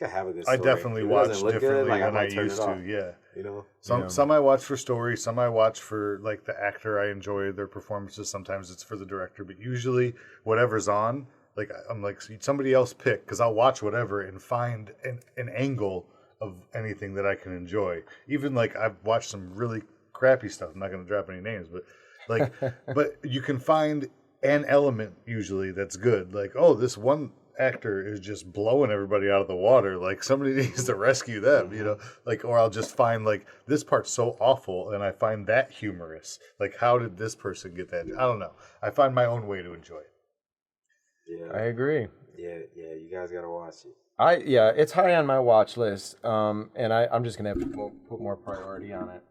gotta have a good story.
I definitely watch differently than I used to. Yeah.
You know,
some I watch for story, some I watch for like the actor. I enjoy their performances. Sometimes it's for the director, but usually whatever's on, like I'm like somebody else pick because I'll watch whatever and find an angle of anything that I can enjoy. Even like I've watched some really crappy stuff. I'm not going to drop any names, but like, but you can find an element usually that's good. Like, oh, this one actor is just blowing everybody out of the water, like somebody needs to rescue them, you know, like, or I'll just find like this part's so awful and I find that humorous, like how did this person get that? I don't know, I find my own way to enjoy it.
Yeah,
I agree.
Yeah, you guys gotta watch it.
It's high on my watch list, and I'm just gonna have to put more priority on it.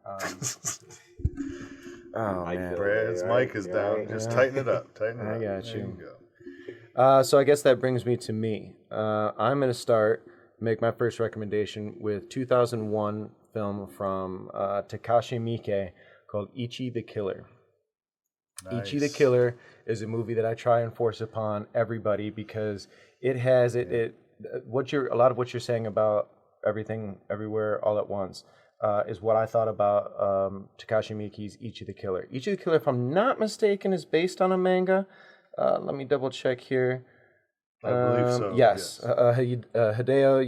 Oh man,
Brad's mic is down. Just tighten it up. I
got
There
you.
you go.
So I guess that brings me to me. I'm going to make my first recommendation with 2001 film from Takashi Miike called Ichi the Killer.
Nice.
Ichi the Killer is a movie that I try and force upon everybody because it has a lot of what you're saying about Everything Everywhere All at Once is what I thought about Takashi Miike's Ichi the Killer. Ichi the Killer, if I'm not mistaken, is based on a manga. Let me double check here.
I believe so.
Yes. Hideo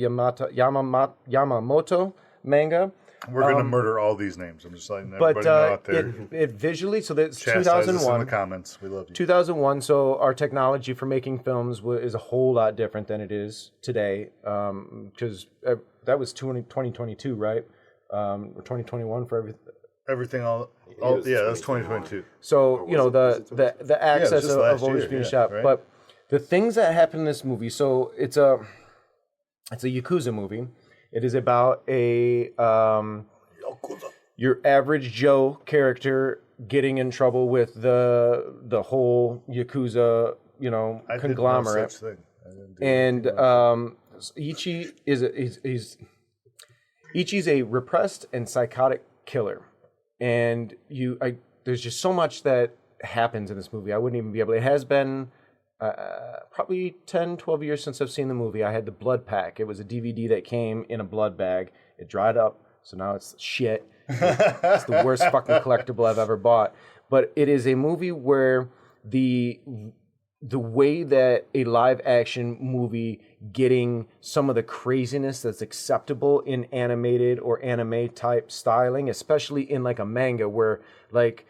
Yamamoto manga.
We're going to murder all these names. I'm just letting everybody know out there.
It visually, so that's
Chastise
2001.
us in the comments. We love you.
2001, so our technology for making films is a whole lot different than it is today. Because that was 2022, right? Or 2021 for everything.
Everything, that's 2022.
So, the access of always being shot. Right? But the things that happen in this movie, so it's a Yakuza movie. It is about your average Joe character getting in trouble with the whole Yakuza, conglomerate.
I did no such thing.
And Ichi Ichi's a repressed and psychotic killer. And there's just so much that happens in this movie. I wouldn't even be able to. It has been probably 10, 12 years since I've seen the movie. I had the Blood Pack. It was a DVD that came in a blood bag. It dried up, so now it's shit. It's the worst fucking collectible I've ever bought. But it is a movie where the way that a live action movie getting some of the craziness that's acceptable in animated or anime type styling, especially in like a manga where like,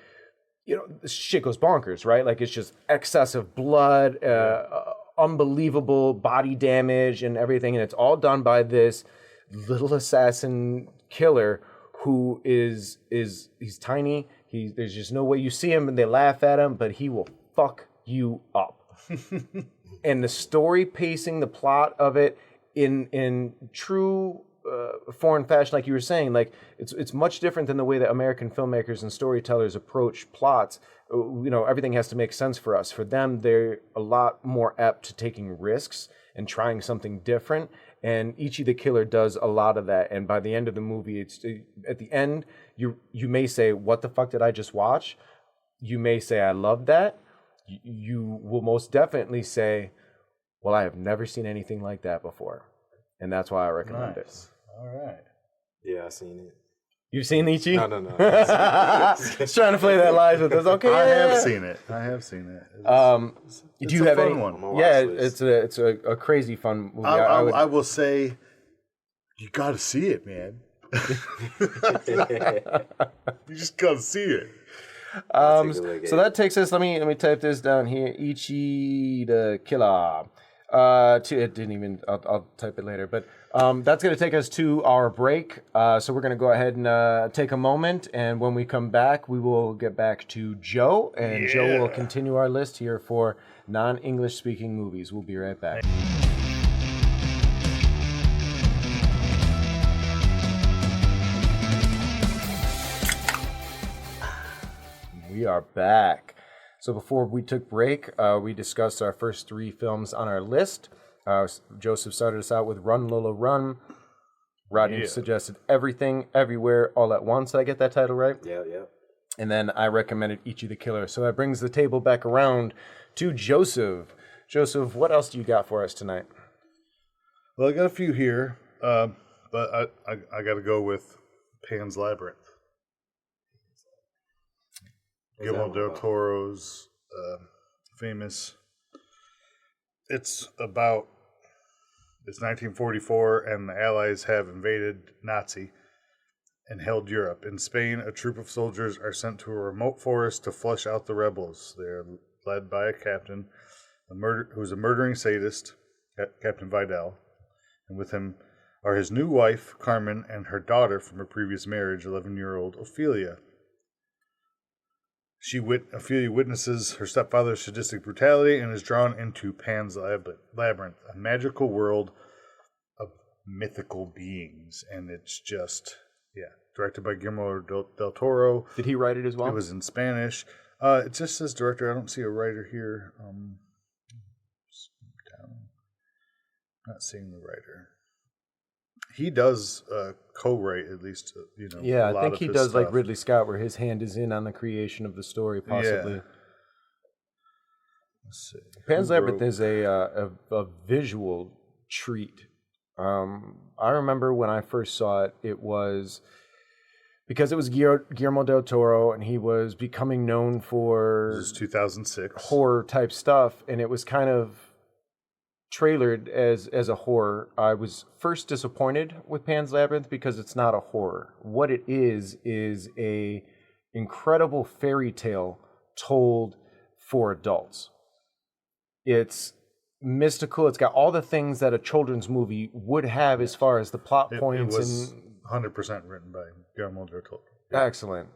this shit goes bonkers, right? Like it's just excessive blood, unbelievable body damage and everything. And it's all done by this little assassin killer who he's tiny. There's just no way you see him and they laugh at him, but he will fuck you up. And the story pacing, the plot of it in true foreign fashion, like you were saying, like it's much different than the way that American filmmakers and storytellers approach plots. Everything has to make sense for us. For them, they're a lot more apt to taking risks and trying something different. And Ichi the Killer does a lot of that. And by the end of the movie, at the end, you may say, "What the fuck did I just watch?" You may say, "I love that." You will most definitely say, "Well, I have never seen anything like that before," and that's why I recommend it.
All right.
Yeah, I've seen it.
You've seen Ichi?
No.
Just trying to play that live with us. Okay,
I have seen it.
Do you have any?
One.
Yeah, it's a crazy fun movie.
I will say, you got to see it, man. You just got to see it.
So that takes us. Let me type this down here. Ichi the Killer. It didn't even. I'll type it later. But that's going to take us to our break. So we're going to go ahead and take a moment, and when we come back, we will get back to Joe, and Joe will continue our list here for non-English speaking movies. We'll be right back. We are back. So before we took break, we discussed our first 3 films on our list. Joseph started us out with Run, Lola, Run. Rodney suggested Everything, Everywhere, All at Once. Did I get that title right?
Yeah.
And then I recommended Ichi the Killer. So that brings the table back around to Joseph. Joseph, what else do you got for us tonight?
Well, I got a few here, but I got to go with Pan's Labyrinth. Guillermo del Toro's famous. It's 1944, and the Allies have invaded Nazi and held Europe. In Spain, a troop of soldiers are sent to a remote forest to flush out the rebels. They are led by a captain, who's a murdering sadist, Captain Vidal, and with him are his new wife, Carmen, and her daughter from a previous marriage, 11-year-old Ophelia. Ophelia witnesses her stepfather's sadistic brutality and is drawn into Pan's Labyrinth, a magical world of mythical beings. And it's just, directed by Guillermo del Toro.
Did he write it as well?
It was in Spanish. It just says director. I don't see a writer here. Not seeing the writer. He does co-write, at least,
Yeah,
a lot
I think
of
he
his
does
stuff.
like Ridley Scott, where his hand is in on the creation of the story, possibly.
Yeah. Let's see.
Pan's Labyrinth is a visual treat. I remember when I first saw it, it was because it was Guillermo del Toro, and he was becoming known for
This is 2006
horror type stuff, and it was kind of trailered as a horror, I was first disappointed with Pan's Labyrinth because it's not a horror. What it is a incredible fairy tale told for adults. It's mystical. It's got all the things that a children's movie would have as far as the plot points.
It was 100% written by Guillermo del Toro.
Excellent.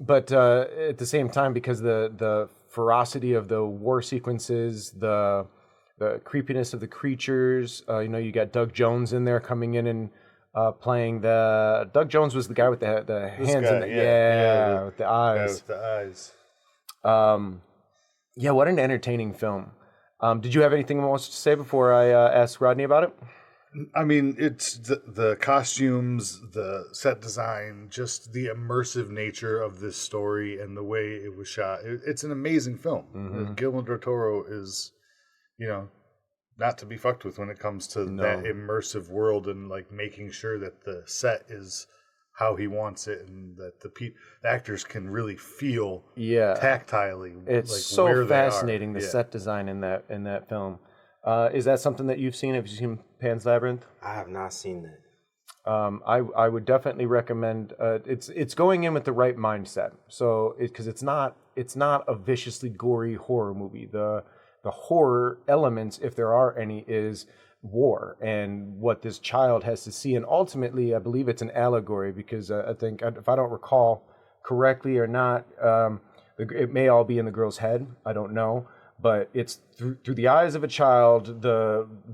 But at the same time, because the ferocity of the war sequences, the creepiness of the creatures, you got Doug Jones in there coming in and playing the... Doug Jones was the guy with the hands in the... with the eyes.
With the eyes.
Yeah, what an entertaining film. Did you have anything else to say before I ask Rodney about it?
I mean, it's the costumes, the set design, just the immersive nature of this story and the way it was shot. It's an amazing film.
Mm-hmm.
Guillermo del Toro is, not to be fucked with when it comes to that immersive world and like making sure that the set is how he wants it and that the actors can really feel tactilely.
It's
like
so
where
fascinating,
they are.
the set design in that film. Is that something that you've seen? Have you seen Pan's Labyrinth?
I have not seen that.
I would definitely recommend. It's going in with the right mindset. So because it's not a viciously gory horror movie. The horror elements, if there are any, is war and what this child has to see. And ultimately, I believe it's an allegory because I think, if I don't recall correctly or not, it may all be in the girl's head. I don't know. But it's through the eyes of a child,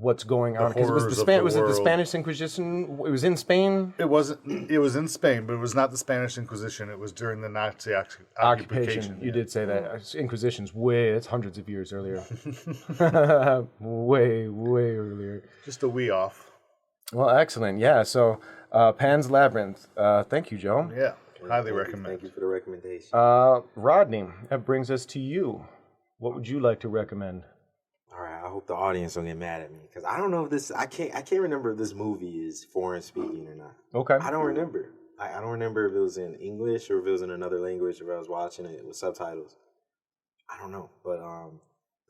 what's going on. Because was it the Spanish Inquisition? It was in Spain?
It wasn't. It was in Spain, but it was not the Spanish Inquisition. It was during the Nazi occupation.
You did say that. Inquisition's it's hundreds of years earlier. way earlier.
Just a wee off.
Well, excellent. Yeah, so Pan's Labyrinth. Thank you, Joe.
Yeah, highly recommend.
Thank you for the recommendation.
Rodney, that brings us to you. What would you like to recommend?
All right, I hope the audience don't get mad at me because I don't know if this. I can't remember if this movie is foreign speaking or not.
Okay.
I don't remember. I don't remember if it was in English or if it was in another language. If I was watching it with subtitles, I don't know. But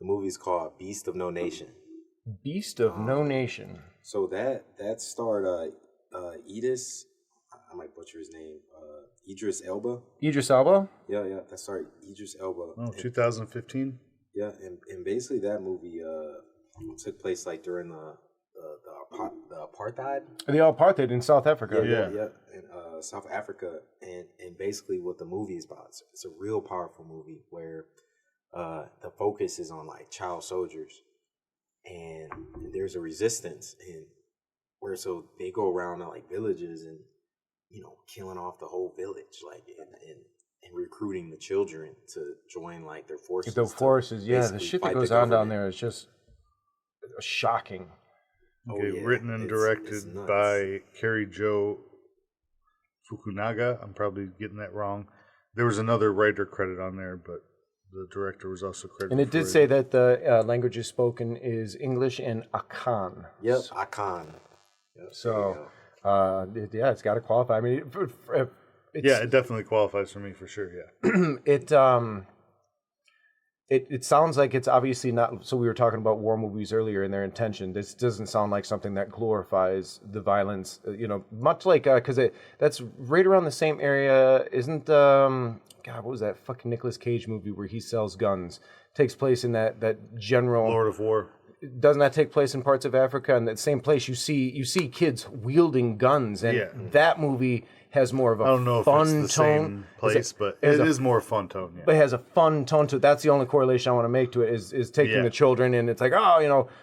the movie's called Beast of No Nation.
Beast of No Nation.
So that starred Idris. I might butcher his name. Idris Elba.
Idris Elba?
Yeah. That's sorry, Idris Elba.
Oh, 2015.
Yeah, and basically that movie took place like during the apartheid.
The apartheid in South Africa.
Yeah, in South Africa, and basically what the movie is about. It's a real powerful movie where the focus is on like child soldiers, and there's a resistance, and where so they go around to like villages and killing off the whole village, like and recruiting the children to join like their forces.
The forces, yeah. The shit that goes on down there is just shocking.
Okay, written and directed by Carrie Jo Fukunaga. I'm probably getting that wrong. There was another writer credit on there, but the director was also credited.
And it did say that the language spoken is English and Akan.
Yep, Akan. Yep,
so. It's got to qualify. I mean,
it definitely qualifies for me for sure. Yeah,
it sounds like it's obviously not. So we were talking about war movies earlier and their intention. This doesn't sound like something that glorifies the violence. Much like because that's right around the same area, isn't? God, what was that fucking Nicolas Cage movie where he sells guns? Takes place in that general
Lord of War.
Doesn't that take place in parts of Africa? In that same place, you see kids wielding guns, and that movie has more of a fun tone. I don't know if it's the same
place, but it is more fun tone. Yeah.
But it has a fun tone to it. That's the only correlation I want to make to it is taking the children, and it's like,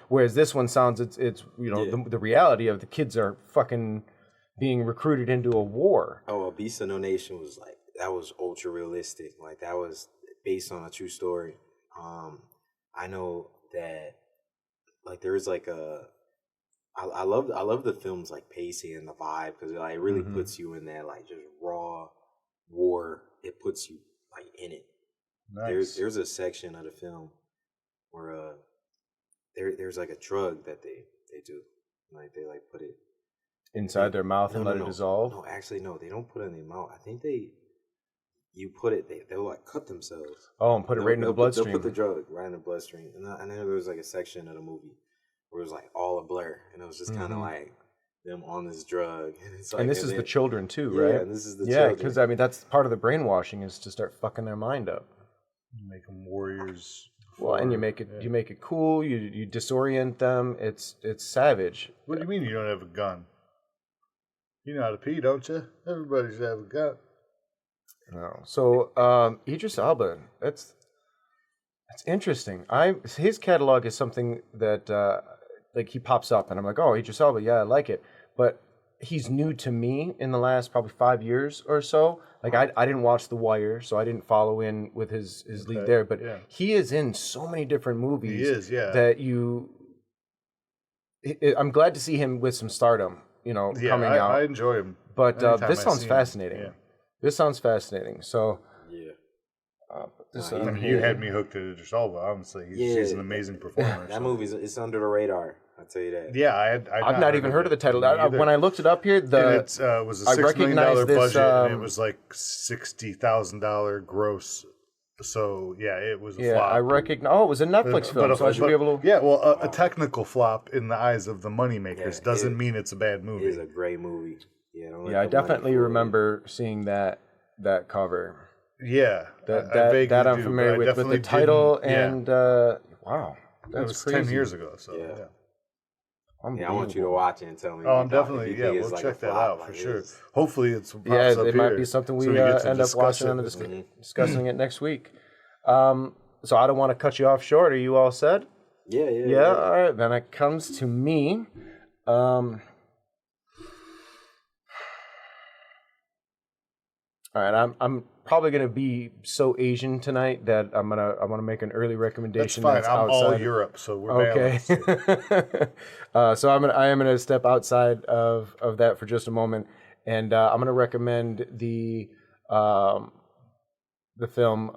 whereas this one sounds the reality of the kids are fucking being recruited into a war.
Oh, Beast of No Nation was like that was ultra realistic. Like that was based on a true story. I know that. Like there is like I love the film's like pacing and the vibe because it like really puts you in that like just raw war. It puts you like in it. Nice. There's a section of the film where there's like a drug that they do, like they like put it
inside their mouth and let it dissolve.
No, actually no, they don't put it in their mouth. I think they you put it, they'll like cut themselves.
Oh, and put it right into the bloodstream.
They'll put the drug right in the bloodstream. And I know there was like a section of the movie where it was like all a blur, and it was just kind of like them on this drug. And it's like,
and this is the children too, right?
Yeah, and this is the children.
Yeah, because I mean that's part of the brainwashing is to start fucking their mind up.
You make them warriors.
Well, and you make it cool. You disorient them. It's savage.
What do you mean you don't have a gun? You know how to pee, don't you? Everybody should have a gun.
No. So Idris Elba, that's interesting. His catalog is something that like he pops up and I'm like, oh, Idris Elba, yeah, I like it. But he's new to me in the last probably 5 years or so. Like I didn't watch The Wire, so I didn't follow in with his lead there. But he is in so many different movies.
He is, yeah.
That I'm glad to see him with some stardom, coming out.
I enjoy him.
But this sounds fascinating. Yeah. This sounds fascinating. So
you had me hooked to Idris Elba. Honestly, he's an amazing performer.
That movie's it's under the radar. I'll tell you that.
Yeah,
I've not even heard of the title. When I looked it up here,
it was a $6 million budget, and it was like $60,000 gross. So it was a flop.
I recognize. Oh, it was a Netflix film, so I should be able to.
Yeah, well, a technical flop in the eyes of the moneymakers doesn't mean it's a bad movie.
It's a great movie.
I definitely remember seeing that cover.
Yeah,
that I'm familiar with the title and wow,
that was crazy. 10 years ago. So
I want you to watch it and tell me.
Oh, I'm definitely we'll check that out for sure. Hopefully it's
it might be something we end up watching and discussing it next week. So I don't want to cut you off short. Are you all set?
Yeah.
All right, then it comes to me. All right, I'm probably gonna be so Asian tonight that I'm gonna make an early recommendation.
That's fine. I'm all Europe, so we're balanced.
So I am gonna step outside of that for just a moment, and I'm gonna recommend the film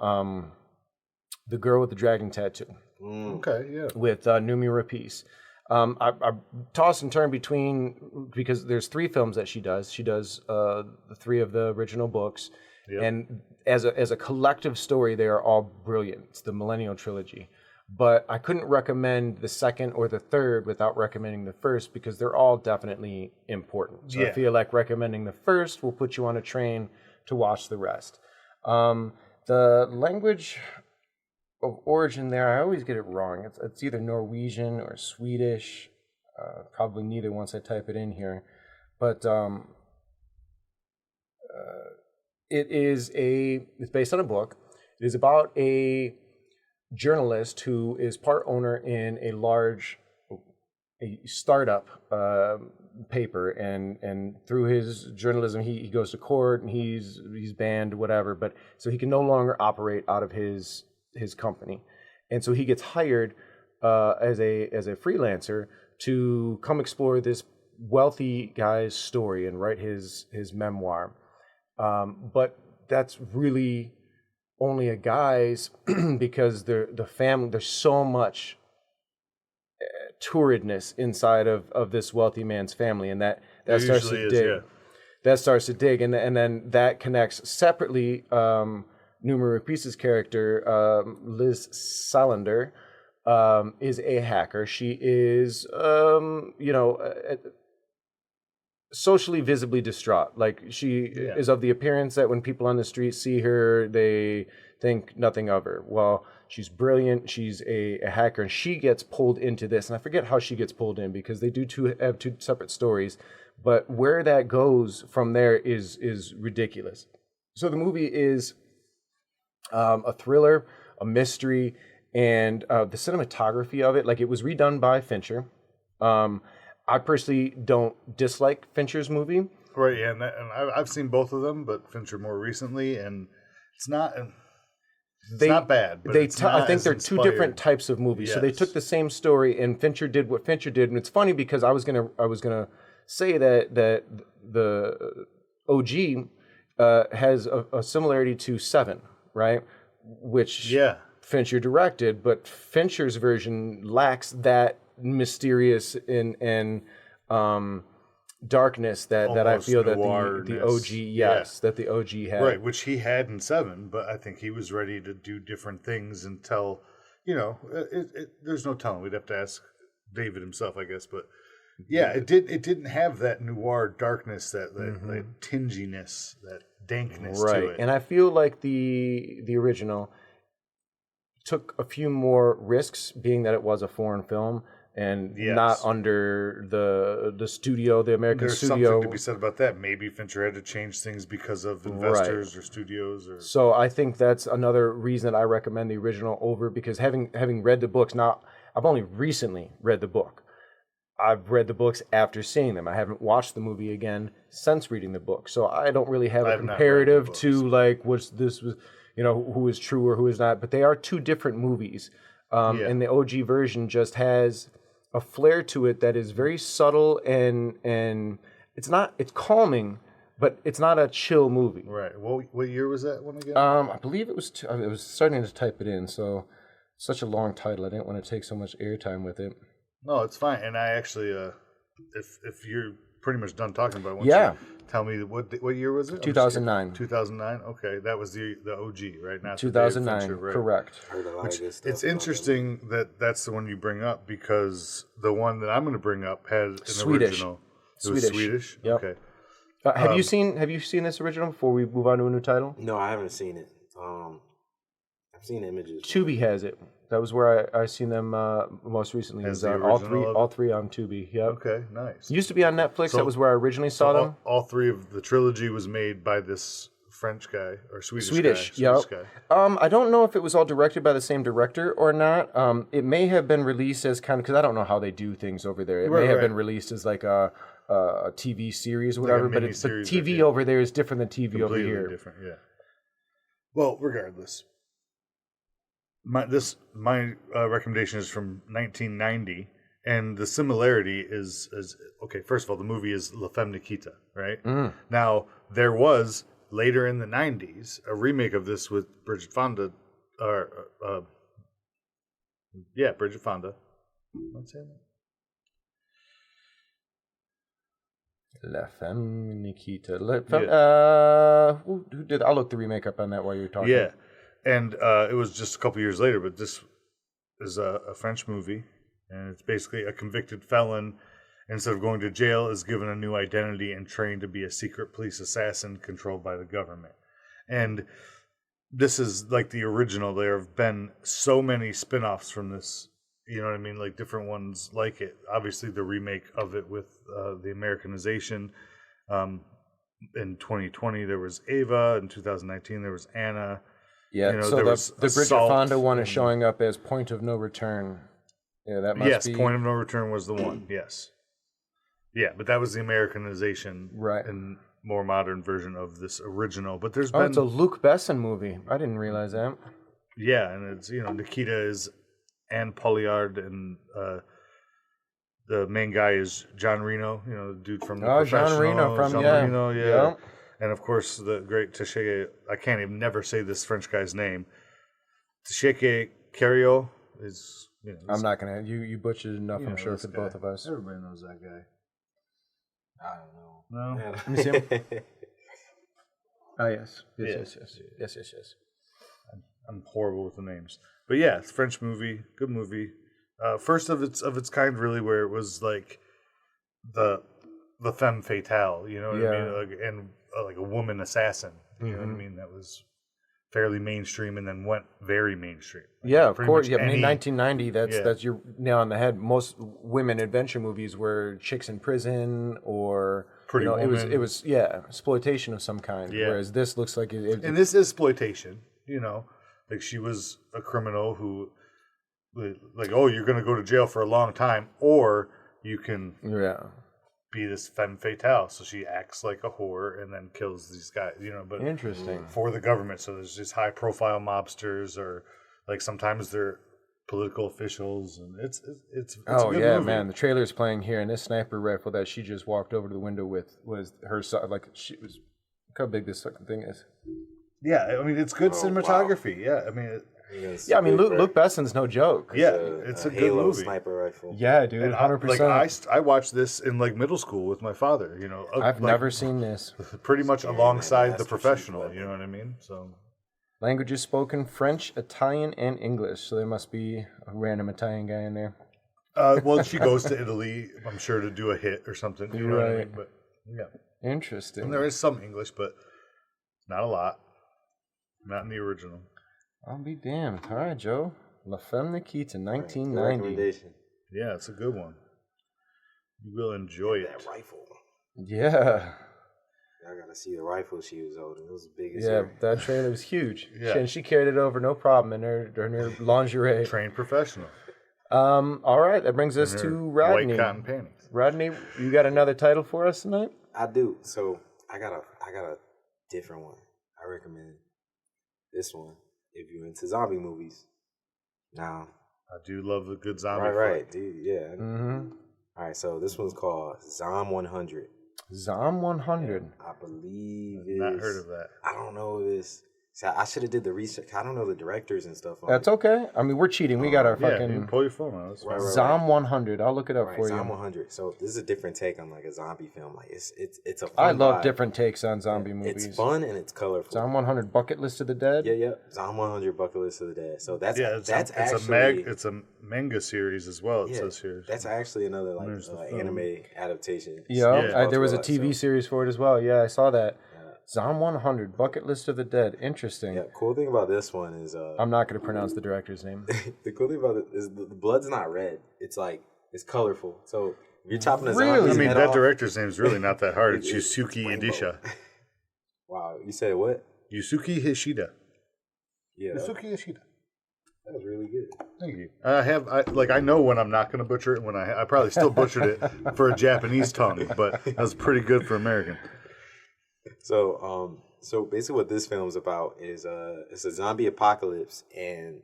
The Girl with the Dragon Tattoo.
Okay, yeah.
With Noomi Rapace. I toss and turn between because there's 3 films that she does. She does the 3 of the original books, and as a collective story, they are all brilliant. It's the Millennial Trilogy, but I couldn't recommend the second or the third without recommending the first because they're all definitely important. So I feel like recommending the first will put you on a train to watch the rest. The language of origin there, I always get it wrong. It's either Norwegian or Swedish. Probably neither once I type it in here. But it's based on a book. It is about a journalist who is part owner in a startup paper, and through his journalism he goes to court and he's banned, whatever. But so he can no longer operate out of his company, and so he gets hired as a freelancer to come explore this wealthy guy's story and write his memoir. But that's really only a guy's because the family, there's so much torridness inside of this wealthy man's family, and that starts to dig. Yeah. That starts to dig, and then that connects separately. Noomi Rapace's character, Liz Salander, is a hacker. She is, socially visibly distraught. Like she is of the appearance that when people on the street see her, they think nothing of her. Well, she's brilliant. She's a hacker, and she gets pulled into this. And I forget how she gets pulled in because they have two separate stories. But where that goes from there is ridiculous. So the movie is a thriller, a mystery, and the cinematography of it, like it was redone by Fincher. I personally don't dislike Fincher's movie.
Right, yeah, and I've seen both of them, but Fincher more recently, and it's not bad. But I think they're two different types of movies. Yes. So they took the same story, and Fincher did what Fincher did, and it's funny because I was gonna say that the OG has a similarity to Seven, right? Which Fincher directed, but Fincher's version lacks that mysterious and
darkness that I feel that the OG, that the OG had.
Right, which he had in 7, but I think he was ready to do different things until, there's no telling. We'd have to ask David himself, I guess, but yeah, it didn't have that noir darkness, that tinginess, that dankness to it.
And I feel like the original took a few more risks, being that it was a foreign film and not under the studio, the American studio.
There's something to be said about that. Maybe Fincher had to change things because of investors or studios.
So I think that's another reason that I recommend the original over, because having read the books, now I've only recently read the book. I've read the books after seeing them. I haven't watched the movie again since reading the book. So I don't really have a comparative to like who is true or who is not. But they are two different movies. And the OG version just has a flair to it that is very subtle and it's calming, but it's not a chill movie.
Right. What year was that one again?
I believe it was I was starting to type it in, so such a long title. I didn't want to take so much airtime with it.
No, it's fine. And I actually, if you're pretty much done talking about it, you tell me what year was it?
2009.
2009. Okay, that was the OG, right? Not
2009.
Fincher, right?
Correct.
It's interesting that's the one you bring up, because the one that I'm going to bring up had an original. It was Swedish.
Yep.
Okay.
Have you seen this original before we move on to a new title?
No, I haven't seen it. I've seen images.
Tubi has it. That was where I seen them most recently.
As
all three on Tubi. Yep.
Okay, nice.
It used to be on Netflix. That was where I originally saw them.
All three of the trilogy was made by this French guy or Swedish
guy. I don't know if it was all directed by the same director or not. It may have been released as kind of, because I don't know how they do things over there. It may have been released as like a TV series or whatever, but TV over there is different than TV over here.
Different, yeah. Well, regardless. My recommendation is from 1990, and the similarity is okay. First of all, the movie is La Femme Nikita, right? Mm. Now there was later in the 90s a remake of this with Bridget Fonda, Bridget Fonda. What's her name?
La Femme Nikita. Who did? I'll look the remake up on that while you're talking.
Yeah. And it was just a couple years later, but this is a French movie, and it's basically a convicted felon, instead of going to jail, is given a new identity and trained to be a secret police assassin controlled by the government. And this is like the original. There have been so many spin-offs from this, you know what I mean? Like different ones like it. Obviously, the remake of it with the Americanization. In 2020, there was Ava. In 2019, there was Anna.
Yeah, so the Bridget Fonda one is showing up as Point of No Return. Yeah, that must be...
Yes, Point of No Return was the one, yes. Yeah, but that was the Americanization and more modern version of this original. But there's been...
it's a Luc Besson movie. I didn't realize that.
Yeah, and it's, Nikita is Anne Polliard, and the main guy is John Reno, the dude from The Professional.
John Reno
yeah. And of course, the great Tasheke, I can't even never say this French guy's name. Tasheke Cario is,
I'm not going to, you butchered enough, I'm sure, for both of us.
Everybody knows that guy.
I don't know.
No?
Let me see him. Oh, yes. Yes.
I'm horrible with the names. But yeah, it's a French movie, good movie. First of its kind, really, where it was like the femme fatale, you know what I mean? And like a woman assassin, you know what I mean? That was fairly mainstream and then went very mainstream.
Like of course. Yeah, 1990, that's your nail on the head. Most women adventure movies were chicks in prison or
Pretty Woman.
It was exploitation of some kind. Yeah. Whereas this looks like
and this is exploitation, like she was a criminal who, like, oh, you're going to go to jail for a long time, or you can be this femme fatale. So she acts like a whore and then kills these guys, but
interesting
for the government. So there's just high profile mobsters, or like sometimes they're political officials, and it's a good movie.
Man, the trailer's playing here, and this sniper rifle that she just walked over to the window with was her, like, she was, look how big this fucking thing is.
Yeah, I mean, it's good cinematography. Wow. Yeah, I mean,
Yeah, I mean, Luke Besson's no joke.
Yeah, it's a good movie.
Sniper rifle.
Yeah, dude, 100%.
I watched this in like middle school with my father. You know,
I've never seen this.
Pretty much alongside The Professional. You know what I mean? So,
languages spoken: French, Italian, and English. So there must be a random Italian guy in there.
Well, she goes to Italy, I'm sure, to do a hit or something. You know what I mean? But yeah,
interesting.
And there is some English, but not a lot. Not in the original.
I'll be damned. All right, Joe. La Femme Nikita, 1990.
Yeah, it's a good one. You will enjoy it.
That rifle.
Yeah.
I gotta see the rifle she was holding. It was big as
Yeah, that trailer was huge.
Yeah.
And she carried it over, no problem, in her lingerie.
Trained professional.
All right, that brings us to Rodney.
White cotton panties.
Rodney, you got another title for us tonight?
I do. So I got a different one. I recommend this one if you're into zombie movies. Now,
I do love the good zombie.
Right, dude. Yeah.
Mm-hmm.
All right, so this one's called Zom 100.
Zom 100.
I believe it's...
Not heard of that.
I don't know if it's... See, I should have did the research. I don't know the directors and stuff.
That's okay. I mean, we're cheating. We got our
Yeah,
fucking...
you can pull your phone out.
Right.
Zom 100. I'll look it up for
Zom
you.
100. So this is a different take on like a zombie film. Like it's a fun
I love
vibe.
different takes on zombie movies.
It's fun and it's colorful.
Zom 100 Bucket List of the Dead?
Yeah. Zom 100 Bucket List of the Dead. So that's
it's a manga series as well. It says here.
That's actually another like anime adaptation.
Yeah, there was a TV series for it as well. Yeah, I saw that. Zom 100 Bucket List of the Dead. Interesting.
Yeah. Cool thing about this one is
I'm not going to pronounce the director's name.
The cool thing about it is the blood's not red. It's like it's colorful. So if you're chopping a zombie,
I mean, that director's name is really not that hard. It's Yusuke Idisha.
Wow, you said what?
Yusuke Hishida.
Yeah,
Yusuke Hishida.
That was really good.
Thank you. I know when I'm not going to butcher it. When I probably still butchered it for a Japanese tongue, but that was pretty good for American.
So basically, what this film is about is it's a zombie apocalypse, and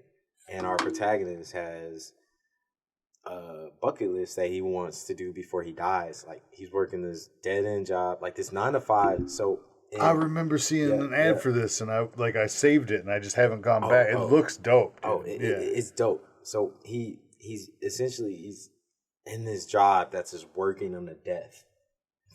our protagonist has a bucket list that he wants to do before he dies. Like he's working this dead end job, like this 9 to 5. So
I remember seeing an ad for this, and I saved it, and I just haven't gone back. It looks dope.
It's dope. So he's essentially in this job that's just working him to death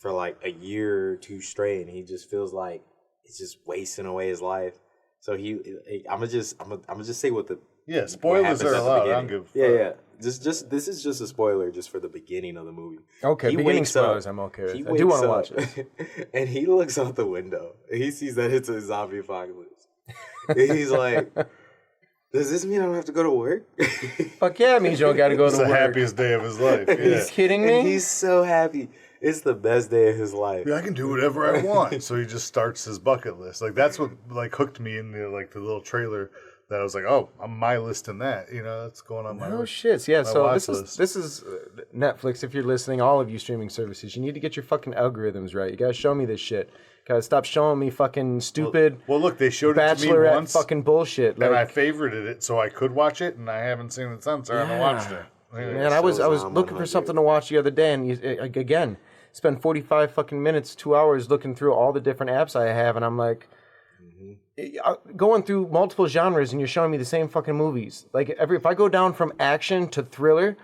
for like a year or two straight, and he just feels like it's just wasting away his life. So I'm gonna just say what the
spoilers are allowed. I don't give a fuck.
Just this is just a spoiler just for the beginning of the movie.
Okay, beginning spoilers I'm okay with. I do want to watch it.
And he looks out the window. And he sees that it's a zombie apocalypse. And he's like, does this mean I don't have to go to work?
Fuck yeah, it means you don't got to go to work.
It's the happiest day of his life. Yeah.
He's kidding me?
And he's so happy. It's the best day of his life.
I can do whatever I want. So he just starts his bucket list. Like that's what like hooked me in the little trailer that I was like, oh, I'm my list in that. You know, that's going on my
list. Oh shit. Yeah, so
this
is Netflix, if you're listening, all of you streaming services, you need to get your fucking algorithms right. You gotta show me this shit. Gotta stop showing me fucking stupid
well look, they showed it to me once
fucking bullshit.
And I favorited it so I could watch it, and I haven't seen it since. I haven't watched it.
Man, I was looking for something to watch the other day, and again, spend 45 fucking minutes, 2 hours looking through all the different apps I have, and I'm like, going through multiple genres, and you're showing me the same fucking movies. Like if I go down from action to thriller,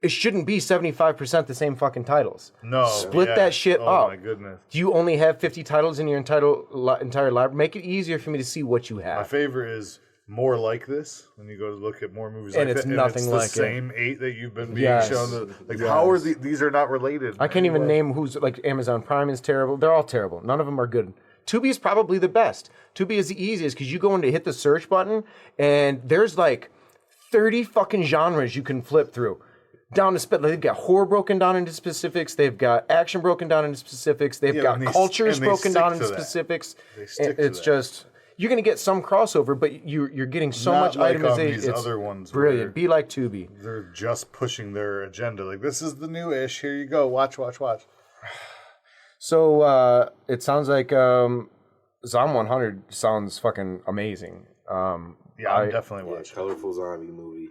it shouldn't be 75% the same fucking titles.
No,
split that shit up.
Oh my goodness!
Do you only have 50 titles in your entire library? Make it easier for me to see what you have.
My favorite is More Like This, when you go to look at more movies
and
like
it's
that.
nothing
and it's
like
the same 8 that you've been being
Yes.
shown. How are these are not related?
I can't even name who's like Amazon Prime is terrible. They're all terrible. None of them are good. Tubi is probably the best. Tubi is the easiest because you go in to hit the search button and there's like 30 fucking genres you can flip through. Down to they've got horror broken down into specifics. They've got action broken down into specifics. They've got cultures broken down into specifics. It's just you're gonna get some crossover, but you're getting so much itemization.
These other ones
brilliant. Be like Tubi.
They're just pushing their agenda. Like this is the new ish. Here you go. Watch.
So it sounds like Zom 100 sounds fucking amazing.
I'm definitely watching.
Colorful zombie movie.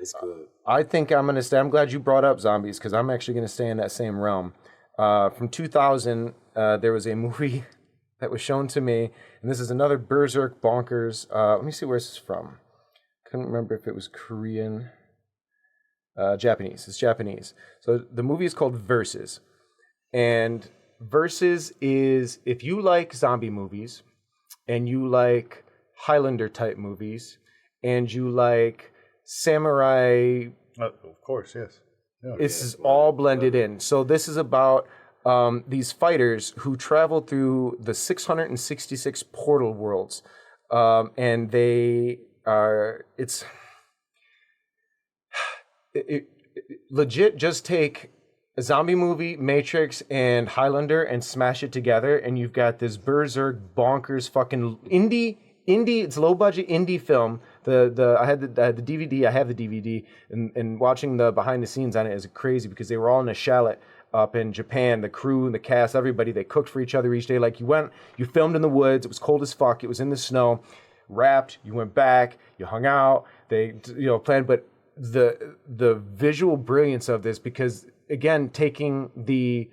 It's good.
I think I'm gonna stay. I'm glad you brought up zombies because I'm actually gonna stay in that same realm. From 2000, there was a movie that was shown to me, and this is another berserk bonkers. Let me see where this is from. couldn't remember if it was Korean. Japanese. It's Japanese. So the movie is called Versus. And Versus is, if you like zombie movies and you like Highlander type movies and you like samurai...
of course, yes. Yeah.
This is all blended in. So this is about these fighters who travel through the 666 portal worlds. And they are... It legit just take a zombie movie, Matrix, and Highlander and smash it together, and you've got this berserk, bonkers, fucking indie. It's low budget indie film. I had the DVD. I have the DVD, and watching the behind the scenes on it is crazy because they were all in a chalet up in Japan. The crew and the cast, everybody, they cooked for each other each day. Like you filmed in the woods. It was cold as fuck. It was in the snow. Wrapped. You went back. You hung out. They planned, but. The visual brilliance of this, because again, taking the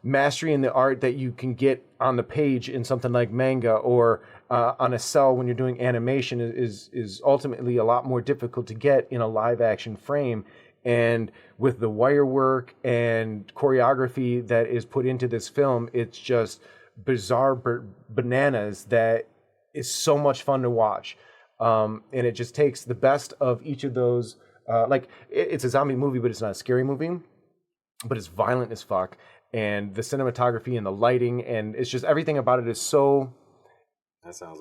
mastery in the art that you can get on the page in something like manga or on a cell when you're doing animation is ultimately a lot more difficult to get in a live action frame. And with the wire work and choreography that is put into this film, it's just bizarre bananas that is so much fun to watch. And it just takes the best of each of those. It's a zombie movie, but it's not a scary movie. But it's violent as fuck. And the cinematography and the lighting, and it's just everything about it is so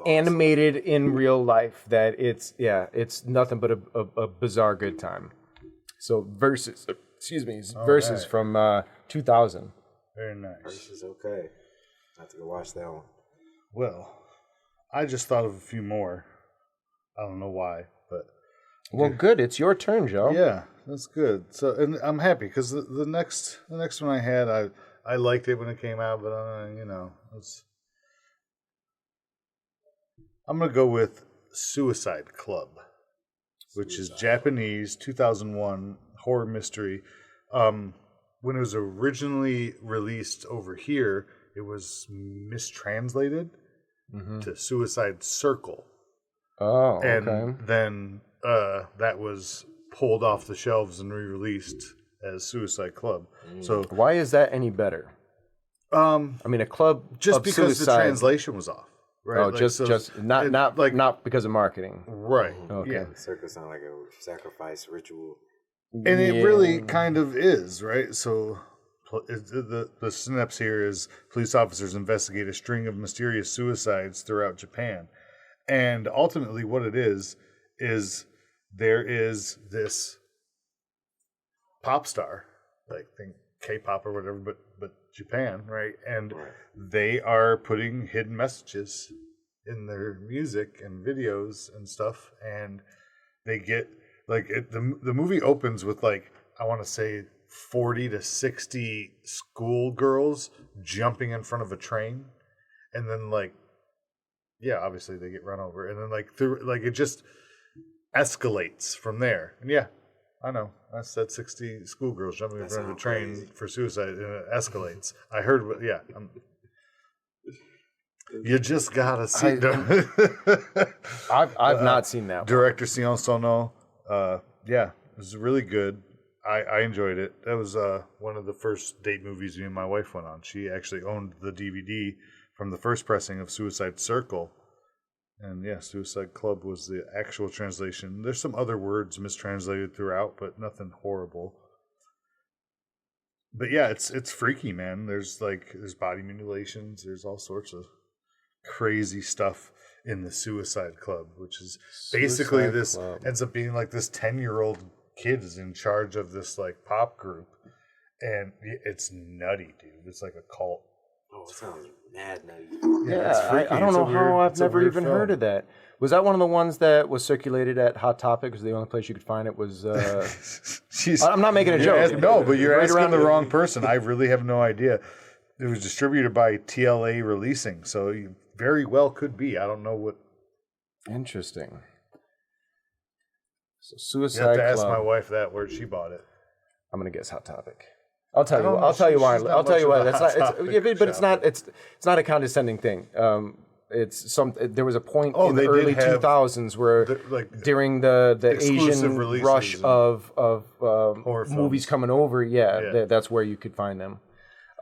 animated in real life that it's nothing but a bizarre good time. So Versus right. From 2000.
Very nice.
Versus, okay. I have to go watch that one.
Well, I just thought of a few more. I don't know why, but...
Well, good. It's your turn, Joe.
Yeah, that's good. So, and I'm happy because the next one I had, I liked it when it came out, but I'm gonna go with Suicide Club, which is Japanese, 2001 horror mystery. When it was originally released over here, it was mistranslated to Suicide Circle.
Oh,
and
okay.
then that was pulled off the shelves and re-released as Suicide Club. So
why is that any better? I mean, a club
just
of
because
suicide...
the translation was off, right?
Oh, not because of marketing,
right?
Okay.
Yeah,
circus sound like a sacrifice ritual,
and it really kind of is, right? So the synopsis here is: police officers investigate a string of mysterious suicides throughout Japan. And ultimately what it is there is this pop star, like think K-pop or whatever, but Japan, right? And they are putting hidden messages in their music and videos and stuff. And they get, the movie opens with, I want to say 40 to 60 schoolgirls jumping in front of a train. And then, yeah, obviously they get run over, and then it just escalates from there. And yeah, I know I said 60 schoolgirls jumping in front of a train for suicide, and it escalates. I heard, you just gotta see.
I've not seen that one.
Director Sion Sono, it was really good. I enjoyed it. That was one of the first date movies me and my wife went on. She actually owned the DVD from the first pressing of Suicide Circle. And yeah, Suicide Club was the actual translation. There's some other words mistranslated throughout, but nothing horrible. But yeah, it's freaky, man. There's body mutilations. There's all sorts of crazy stuff in the Suicide Club, which is basically ends up being this 10-year-old kid is in charge of this pop group. And it's nutty, dude. It's like a cult.
Oh, it sounds mad nutty.
Yeah, I don't know how I've never even heard of that. Was that one of the ones that was circulated at Hot Topic? Because the only place you could find it was... I'm not making a joke.
No, but you're asking the wrong person. I really have no idea. It was distributed by TLA Releasing, so you very well could be. I don't know what...
Interesting. So Suicide
Club. You have to
Club.
ask my wife that, where she bought it.
I'm going to guess Hot Topic. I'll tell you why. That's not. But it's not a condescending thing. There was a point in the early 2000s where during the Asian rush of movies coming over, that's where you could find them.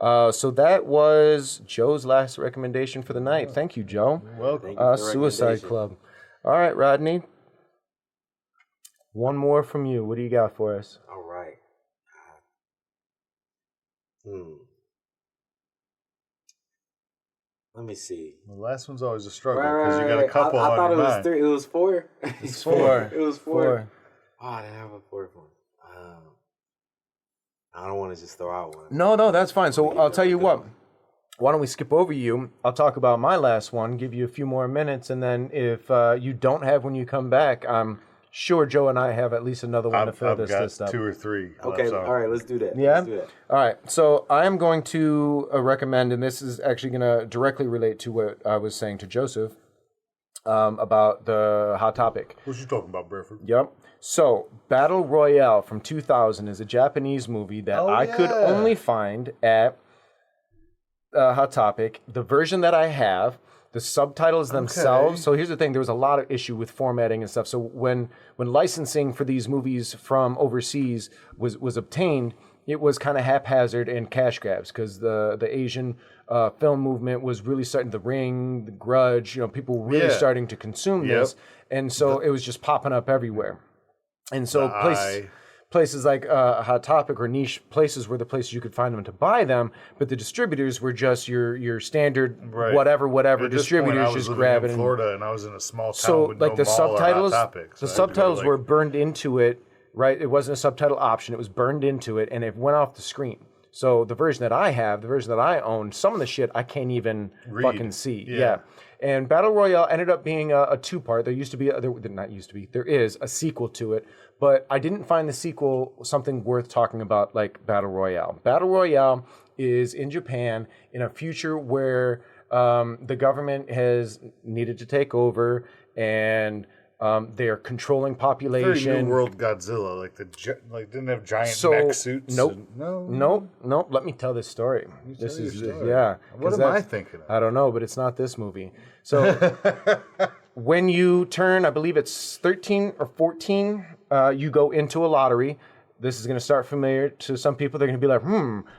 So that was Joe's last recommendation for the night. Thank you, Joe.
You're welcome.
Suicide Club. All right, Rodney. One more from you. What do you got for us?
All right. Let me see.
The last one's always a struggle because you got a couple on your mind.
I thought it was 3. It was 4.
It's 4.
It was 4. Oh, I didn't have a 4th one. I don't want to just throw out one.
No, that's fine. So I'll tell you what. Why don't we skip over you? I'll talk about my last one, give you a few more minutes, and then if you don't have when you come back, I'm sure Joe and I have at least another one to fill this list up.
2 or 3.
Okay, all right, let's do that.
Yeah?
Let's do that.
All right, so I am going to recommend, and this is actually going to directly relate to what I was saying to Joseph about the Hot Topic.
What you talking about, Bradford?
Yep. So, Battle Royale from 2000 is a Japanese movie that I could only find at Hot Topic. The version that I have, the subtitles themselves. So here's the thing: there was a lot of issue with formatting and stuff. So when licensing for these movies from overseas was obtained, it was kind of haphazard and cash grabs because the Asian film movement was really starting. The Ring, The Grudge, people were really starting to consume this, and so it was just popping up everywhere. And so places like Hot Topic or niche places were the places you could find them to buy them, but the distributors were just your standard whatever distributors just grab it.
In Florida, and I was in a small town.
So
with
like
no
the
mall or
subtitles,
Hot Topic, so
the subtitles were burned into it. Right, it wasn't a subtitle option; it was burned into it, and it went off the screen. So the version that I have, the version that I own, some of the shit I can't even fucking see. Yeah. And Battle Royale ended up being a 2-part. There is a sequel to it, but I didn't find the sequel something worth talking about like Battle Royale. Battle Royale is in Japan in a future where the government has needed to take over and they're controlling population.
Very New World Godzilla, didn't have giant mech suits.
Nope. No. Let me tell this story.
What am I thinking of?
I don't know, but it's not this movie. So when you turn, I believe it's 13 or 14, you go into a lottery. This is going to start familiar to some people. They're going to be like,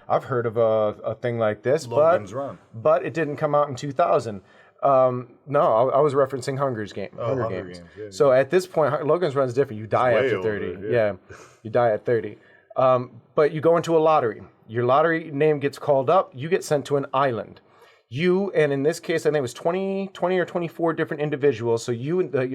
I've heard of a thing like this,
Logan's Run.
But it didn't come out in 2000. No, I was referencing Hunger Games.
Yeah.
So at this point, Logan's Run is different. You die after 30. You die at 30. But you go into a lottery. Your lottery name gets called up. You get sent to an island. And in this case, I think it was 20 or 24 different individuals. So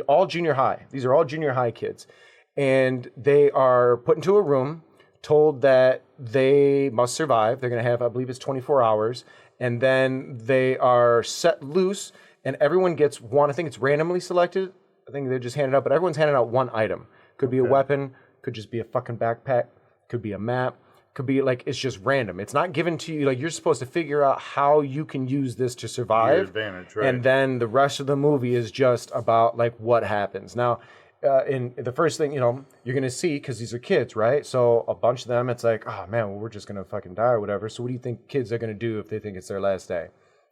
all junior high. These are all junior high kids. And they are put into a room, told that they must survive. They're going to have, I believe it's 24 hours. And then they are set loose, and everyone gets one. I think it's randomly selected. I think they're just handed out, but everyone's handing out one item. Could be a weapon, could just be a fucking backpack, could be a map, could be it's just random. It's not given to you. You're supposed to figure out how you can use this to survive.
Your advantage, right.
And then the rest of the movie is just about what happens. Now, in the first thing, you're going to see, because these are kids, right? So a bunch of them, it's like, oh man, well, we're just going to fucking die or whatever. So what do you think kids are going to do if they think it's their last day,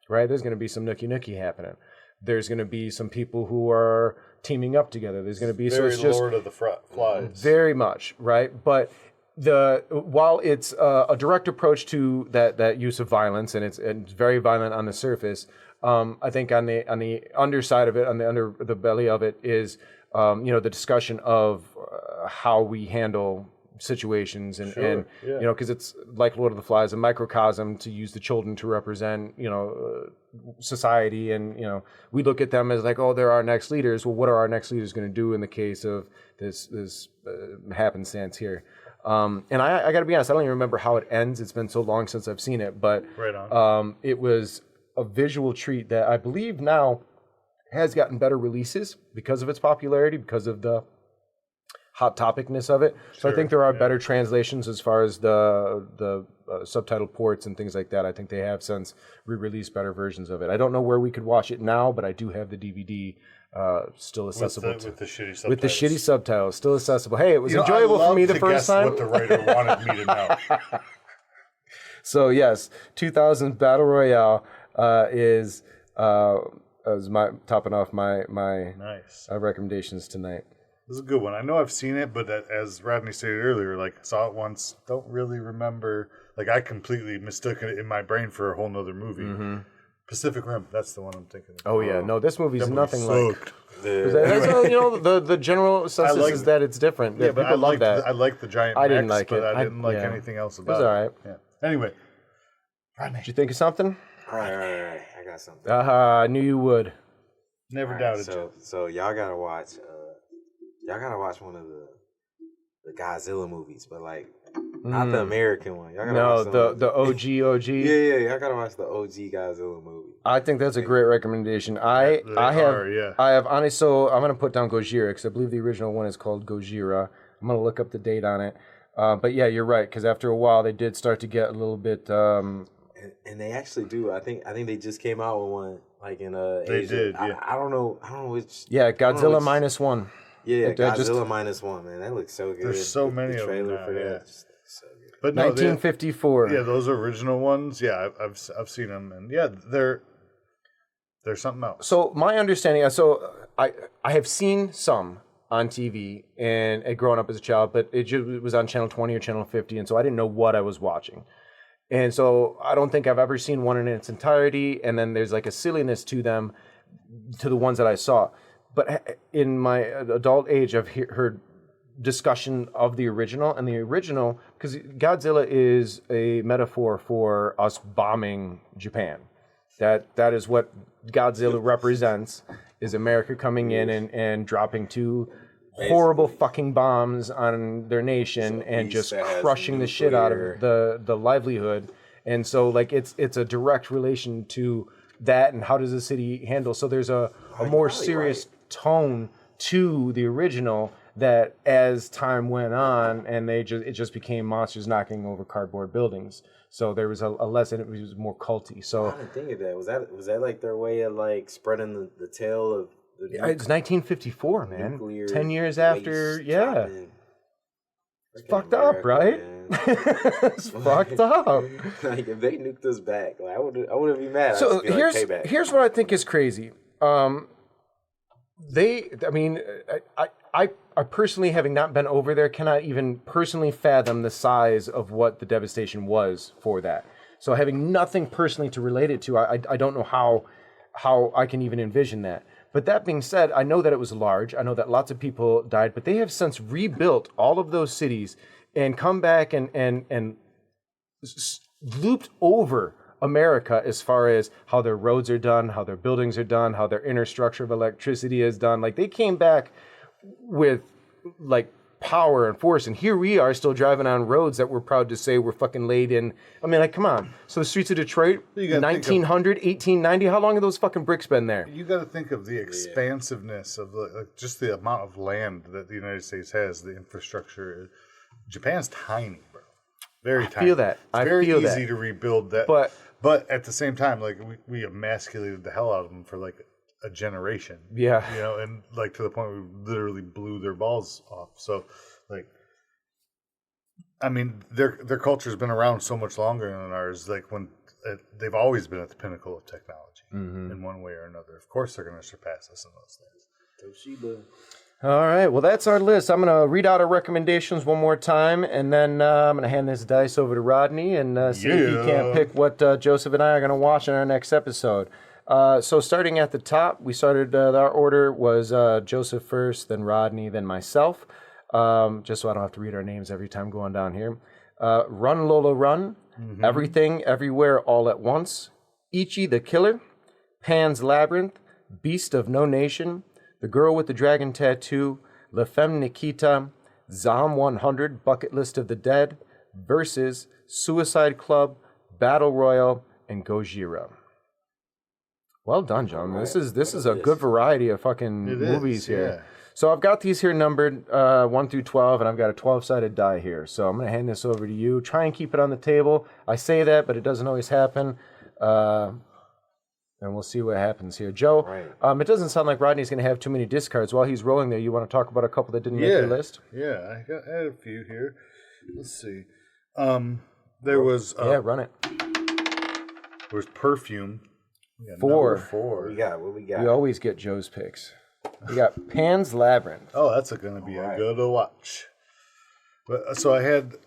right? There's going to be some nookie happening. There's going to be some people who are teaming up together. There's going to be,
so it's just Lord of the Flies.
Very much, right? But while it's a direct approach to that use of violence, and it's very violent on the surface, I think on the underside of it, on the underbelly of it is, the discussion of how we handle situations and because it's like Lord of the Flies, a microcosm to use the children to represent, society. And, we look at them as like, oh, they're our next leaders. Well, what are our next leaders going to do in the case of this happenstance here? And I got to be honest, I don't even remember how it ends. It's been so long since I've seen it, but
right on.
It was a visual treat that I believe now has gotten better releases because of its popularity, because of the hot topicness of it. So I think there are better translations as far as the subtitle ports and things like that. I think they have since re-released better versions of it. I don't know where we could watch it now, but I do have the DVD still accessible
with the shitty subtitles.
With the shitty subtitles, still accessible. Hey, it was enjoyable for me the first time.
What the writer wanted me to know.
So yes, 2000 Battle Royale is as my topping off my
nice
recommendations tonight.
This is a good one. I know I've seen it, but as Rodney stated earlier, like I saw it once, don't really remember. Like I completely mistook it in my brain for a whole nother movie. Mm-hmm. Pacific Rim, that's the one I'm thinking of.
Oh yeah, no, this movie's nothing like.
Yeah.
That's, the general consensus is that it's different.
Yeah, but I liked the giant.
I didn't
Max,
like
but
it.
I didn't like anything else about it.
It was all right.
Yeah. Anyway,
Rodney, did you think of something?
All right. I got something.
I knew you would.
Never doubted you.
So y'all gotta watch. Y'all gotta watch one of the Godzilla movies, but like not the American one. Y'all gotta watch
the OG.
Yeah. Y'all gotta watch the OG Godzilla movie.
I think that's a great recommendation. I have honestly. So I'm gonna put down Gojira because I believe the original one is called Gojira. I'm gonna look up the date on it. But yeah, you're right because after a while they did start to get a little bit.
And they actually do. I think they just came out with one like in
They
Asia.
did. Yeah.
I don't know which.
Yeah, Godzilla -1.
Yeah, Godzilla -1, man. That looks so good.
There's so many
the
of them
trailer
now,
for
yeah.
that. Just so good.
But no,
1954.
Yeah, those original ones. Yeah, I've seen them, and yeah, they're something else.
So my understanding, I have seen some on TV and growing up as a child, but it was on channel 20 or channel 50, and so I didn't know what I was watching. And so I don't think I've ever seen one in its entirety, and then there's like a silliness to them, to the ones that I saw. But in my adult age, I've heard discussion of the original, and the original, because Godzilla is a metaphor for us bombing Japan. That is what Godzilla represents, is America coming in and dropping two horrible fucking bombs on their nation and just crushing the shit out of the livelihood. And so like it's a direct relation to that, and how does the city handle. So there's a more serious tone to the original that as time went on, and it just became monsters knocking over cardboard buildings. So there was a lesson. It was more culty. So
I didn't think of that. Was that like their way of like spreading the tale of the
it's 1954, man. 10 years after, yeah. It's fucked up, right? It's fucked up.
Like if they nuked us back, like I wouldn't be mad.
So
payback.
Here's what I think is crazy. I personally, having not been over there, cannot even personally fathom the size of what the devastation was for that. So having nothing personally to relate it to, I don't know how I can even envision that. But that being said, I know that it was large. I know that lots of people died, but they have since rebuilt all of those cities and come back and looped over America as far as how their roads are done, how their buildings are done, how their inner structure of electricity is done. Like they came back with like power and force, and here we are still driving on roads that we're proud to say were fucking laid in. I mean, like, come on. So the streets of Detroit, 1900, 1890, how long have those fucking bricks been there?
You got to think of the expansiveness of just the amount of land that the United States has, the infrastructure. Japan's tiny, bro. Very tiny.
I feel that.
It's very easy to rebuild that. But at the same time, like we emasculated the hell out of them for like a generation.
Yeah.
You know, and like to the point where we literally blew their balls off. So like, I mean, their culture's been around so much longer than ours. Like when they've always been at the pinnacle of technology in one way or another. Of course, they're going to surpass us in those things.
Toshiba.
All right, well, that's our list. I'm going to read out our recommendations one more time, and then I'm going to hand this dice over to Rodney and see if he can't pick what Joseph and I are going to watch in our next episode. So starting at the top, we started, our order was Joseph first, then Rodney, then myself, just so I don't have to read our names every time going down here. Run, Lola, Run, Everything, Everywhere, All at Once, Ichi the Killer, Pan's Labyrinth, Beast of No Nation, The Girl with the Dragon Tattoo, La Femme Nikita, Zom 100, Bucket List of the Dead, Versus, Suicide Club, Battle Royale, and Gojira. Well done, John. Right. This is a good variety of fucking movies here. So I've got these here numbered 1 through 12, and I've got a 12-sided die here. So I'm going to hand this over to you. Try and keep it on the table. I say that, but it doesn't always happen. And we'll see what happens here. Joe, it doesn't sound like Rodney's going to have too many discards. While he's rolling there, you want to talk about a couple that didn't make your list?
Yeah, I had a few here. Let's see. There was...
run it.
There was Perfume,
4.
What we got?
We always get Joe's picks. We got Pan's Labyrinth.
Oh, that's going to be a good watch. But, so I had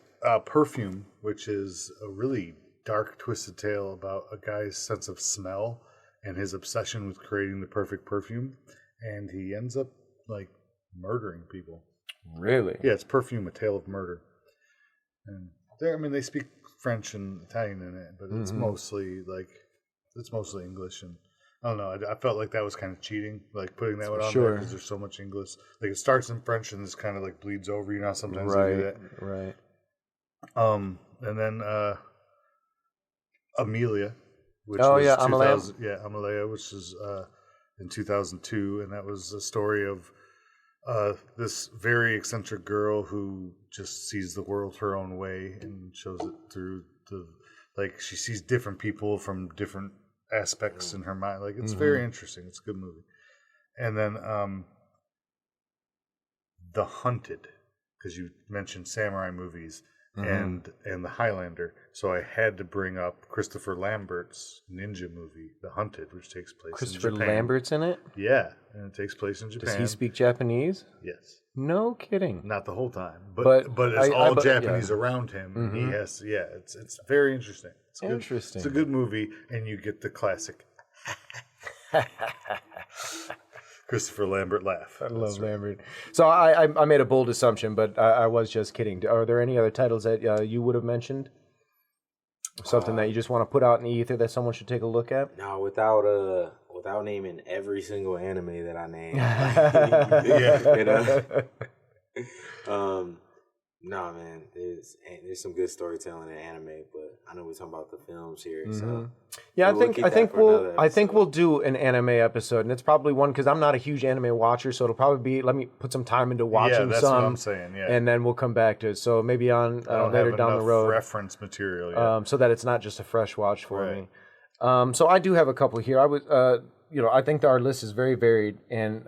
Perfume, which is a really dark, twisted tale about a guy's sense of smell and his obsession with creating the perfect perfume. And he ends up, like, murdering people.
Really?
Yeah, it's Perfume, A Tale of Murder. And they speak French and Italian in it, but it's mostly English. And I don't know, I felt like that was kind of cheating, like putting that one on there because there's so much English. Like it starts in French and this kind of like bleeds over. You know, sometimes they do that.
Right.
And then Amelia, which Amelia, which is in 2002, and that was a story of this very eccentric girl who just sees the world her own way and shows it through she sees different people from different aspects in her mind. Like it's very interesting. It's a good movie. And then The Hunted, because you mentioned samurai movies and The Highlander, so I had to bring up Christopher Lambert's ninja movie, The Hunted, which takes place in Japan.
Christopher Lambert's in it?
Yeah, and it takes place in Japan.
Does he speak Japanese?
Yes.
No kidding.
Not the whole time, but it's all Japanese around him. He has it's very interesting. It's good.
Interesting.
It's a good movie, and you get the classic Christopher Lambert laugh.
I love Lambert. So I made a bold assumption, but I was just kidding. Are there any other titles that you would have mentioned? Something that you just want to put out in the ether that someone should take a look at?
No, without naming every single anime that I named. No, man. There's some good storytelling in anime, but I know we're talking about the films here. So
yeah, I think we'll do an anime episode, and it's probably one because I'm not a huge anime watcher, so it'll probably be let me put some time into watching some.
Yeah, that's what I'm saying. Yeah,
and then we'll come back to it. So maybe on later down the road,
reference material, yet.
So that it's not just a fresh watch for me. So I do have a couple here. I was. I think that our list is very varied, and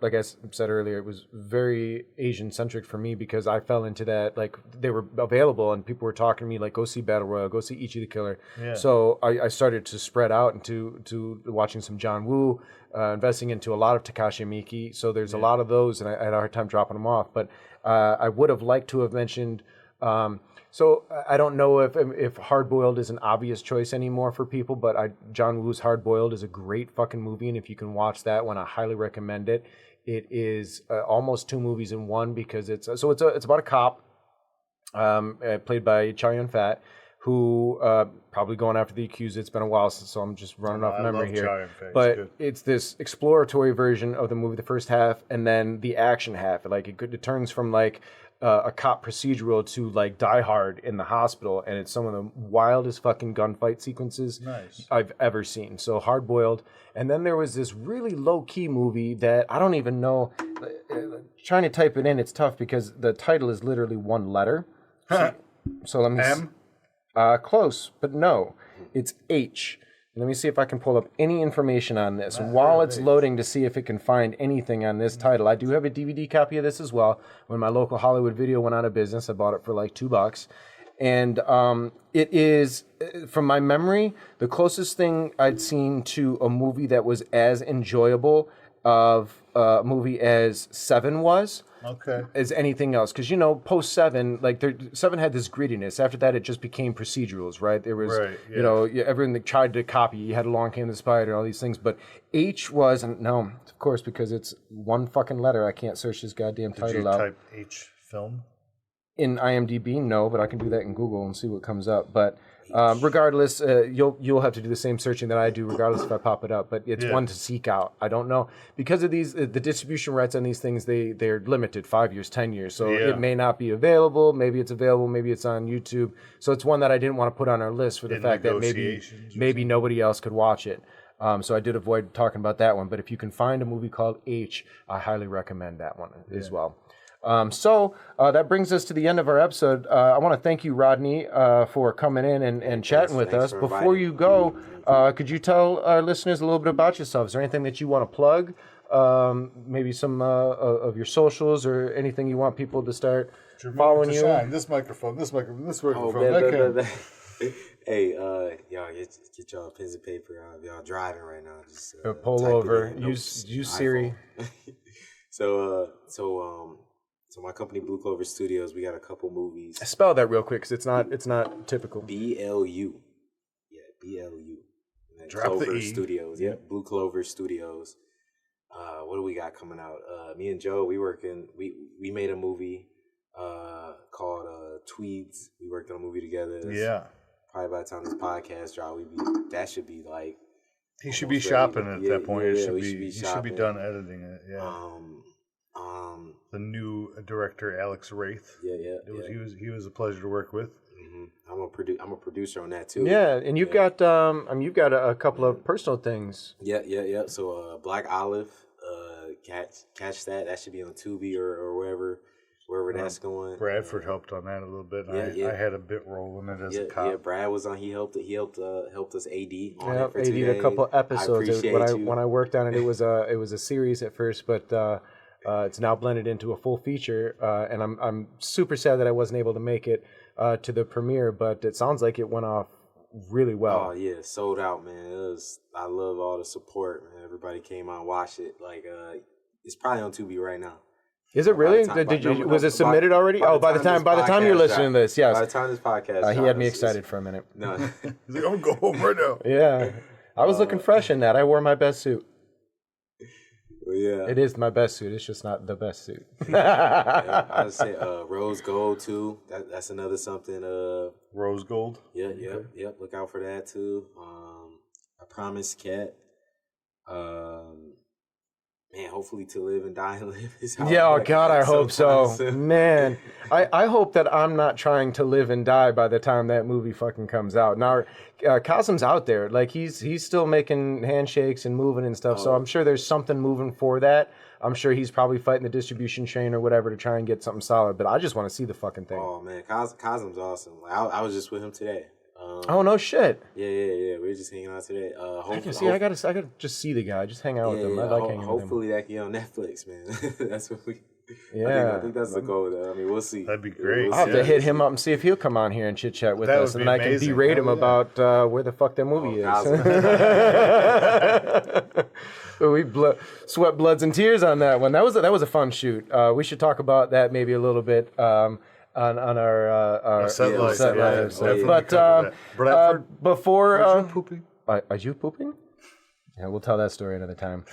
like I said earlier, it was very Asian centric for me because I fell into that. Like they were available, and people were talking to me like, "Go see Battle Royale, go see Ichi the Killer." Yeah. So I started to spread out into watching some John Woo, investing into a lot of Takashi Miike. So there's a lot of those, and I had a hard time dropping them off. But I would have liked to have mentioned. So I don't know if Hard Boiled is an obvious choice anymore for people, but John Woo's Hard Boiled is a great fucking movie, and if you can watch that one, I highly recommend it. It is almost 2 movies in one because it's about a cop played by Chow Yun-fat who probably going after the accused. It's been a while since, so I'm just running off memory here. But it's this exploratory version of the movie, the first half, and then the action half. Like it turns from like a cop procedural to like Die Hard in the hospital, and it's some of the wildest fucking gunfight sequences I've ever seen. So Hard Boiled. And then there was this really low key movie that I don't even know. Trying to type it in, it's tough because the title is literally one letter. So let me
M?
Close, but no. It's H. Let me see if I can pull up any information on this. And while it's loading to see if it can find anything on this title, I do have a DVD copy of this as well. When my local Hollywood Video went out of business, I bought it for like $2. And it is, from my memory, the closest thing I'd seen to a movie that was as enjoyable of a movie as Seven was.
Okay.
As anything else, because post Seven, like Seven had this grittiness. After that, it just became procedurals, right? There was, everything that tried to copy. You had Along Came the Spider, all these things. But H was, and no, of course, because it's one fucking letter. I can't search this goddamn title out.
Did you type H film?
In IMDb, no, but I can do that in Google and see what comes up. But regardless, you'll have to do the same searching that I do, regardless if I pop it up. But it's one to seek out. I don't know because of these the distribution rights on these things. They're limited, 5 years, 10 years. So it may not be available. Maybe it's available. Maybe it's on YouTube. So it's one that I didn't want to put on our list for the fact that maybe nobody else could watch it. So I did avoid talking about that one. But if you can find a movie called H, I highly recommend that one as well. So that brings us to the end of our episode. I want to thank you, Rodney, for coming in and chatting with us. Before you go, could you tell our listeners a little bit about yourself? Is there anything that you want to plug? Maybe some of your socials or anything you want people to start following you?
This microphone.
Hey, y'all get y'all pens and paper. Y'all driving right now. Just
pull over. Use Siri.
So my company, Blue Clover Studios, we got a couple movies.
Spell that real quick, because it's not typical.
BLU. Yeah, BLU.
Drop
Clover
the E.
Studios. Yeah, Blue Clover Studios. What do we got coming out? Me and Joe, we made a movie called Tweeds. We worked on a movie together.
Yeah.
Probably by the time this podcast drop, that should be like.
He should be shopping at that point.
Yeah,
He should be done editing it. Yeah. The new director, Alex Wraith.
Yeah.
He was a pleasure to work with.
Mm-hmm. I'm a producer on that too.
Yeah, and you've got you've got a couple of personal things.
Yeah. So Black Olive, catch that. That should be on Tubi or wherever that's going.
Bradford helped on that a little bit. And I had a bit role in it as a cop.
Yeah, Brad was on. He helped us AD on it for
AD'd
2 days.
a couple episodes. When I worked on it, it was a series at first, but it's now blended into a full feature. And I'm super sad that I wasn't able to make it to the premiere, but it sounds like it went off really well.
Oh yeah, sold out, man. I love all the support, man. Everybody came out and watched it. Like it's probably on Tubi right now.
Is it really? Was it submitted already? By the time you're listening to this, yes.
By the time this podcast,
he had me excited for a minute.
No,
he's like, I'm going to go home right now.
Yeah, I was looking fresh in that. I wore my best suit.
Well, yeah,
it is my best suit. It's just not the best suit.
Yeah, I would say Rose Gold too. That's another something.
Rose Gold.
Yeah. Look out for that too. I Promise Cat. Man, hopefully To Live and Die and Live is out.
Yeah, oh God, I hope so. Man, I hope that I'm not trying to live and die by the time that movie fucking comes out. Now, Qasim's out there. Like, he's still making handshakes and moving and stuff, so I'm sure there's something moving for that. I'm sure he's probably fighting the distribution chain or whatever to try and get something solid, but I just want to see the fucking thing.
Oh, man, Qasim's awesome. Like, I was just with him today.
Oh, no shit.
Yeah. We were just hanging out today.
I gotta just see the guy. Just hang out with him. I like hanging with him.
Hopefully that can get on Netflix, man. That's what we...
Yeah.
I think that's the goal, though. I mean, we'll see.
That'd be great.
I'll have to hit him up and see if he'll come on here and chit-chat with us, and I can berate him about where the fuck that movie is. We sweat bloods and tears on that one. That was a fun shoot. We should talk about that maybe a little bit on our set life. But before
are you pooping?
Are you pooping? Yeah, we'll tell that story another time.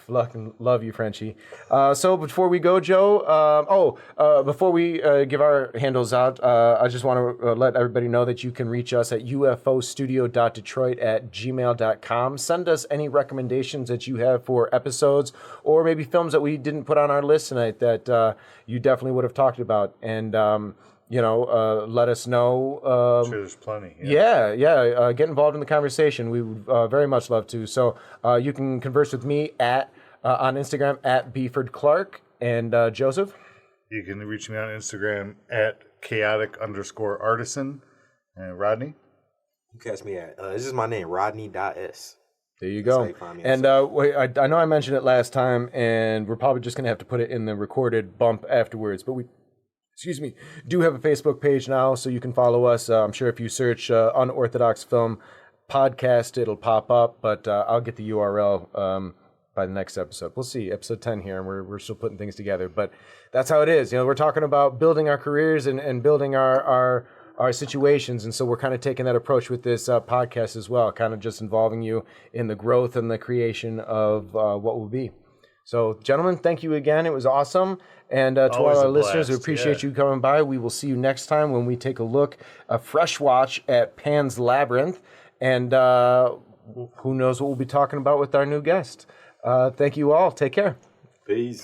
Love you, Frenchie. So before we go, Joe, before we give our handles out, I just want to let everybody know that you can reach us at ufostudio.detroit@gmail.com. Send us any recommendations that you have for episodes or maybe films that we didn't put on our list tonight that you definitely would have talked about. And let us know.
I'm sure there's plenty.
Yeah. Get involved in the conversation. We would very much love to. So you can converse with me on Instagram at Beeford Clark and Joseph.
You can reach me on Instagram at chaotic_artisan. And Rodney?
You catch me at, this is my name, Rodney.s.
There you go. And I know I mentioned it last time, and we're probably just going to have to put it in the recorded bump afterwards, but we do have a Facebook page now, so you can follow us. I'm sure if you search Unorthodox Film Podcast, it'll pop up, but I'll get the URL by the next episode. We'll see, episode 10 here, and we're still putting things together, but that's how it is. We're talking about building our careers and building our situations, and so we're kind of taking that approach with this podcast as well, kind of just involving you in the growth and the creation of what will be. So, gentlemen, thank you again. It was awesome. And to all our listeners, we appreciate you coming by. We will see you next time when we take a fresh watch at Pan's Labyrinth. And who knows what we'll be talking about with our new guest. Thank you all. Take care.
Peace.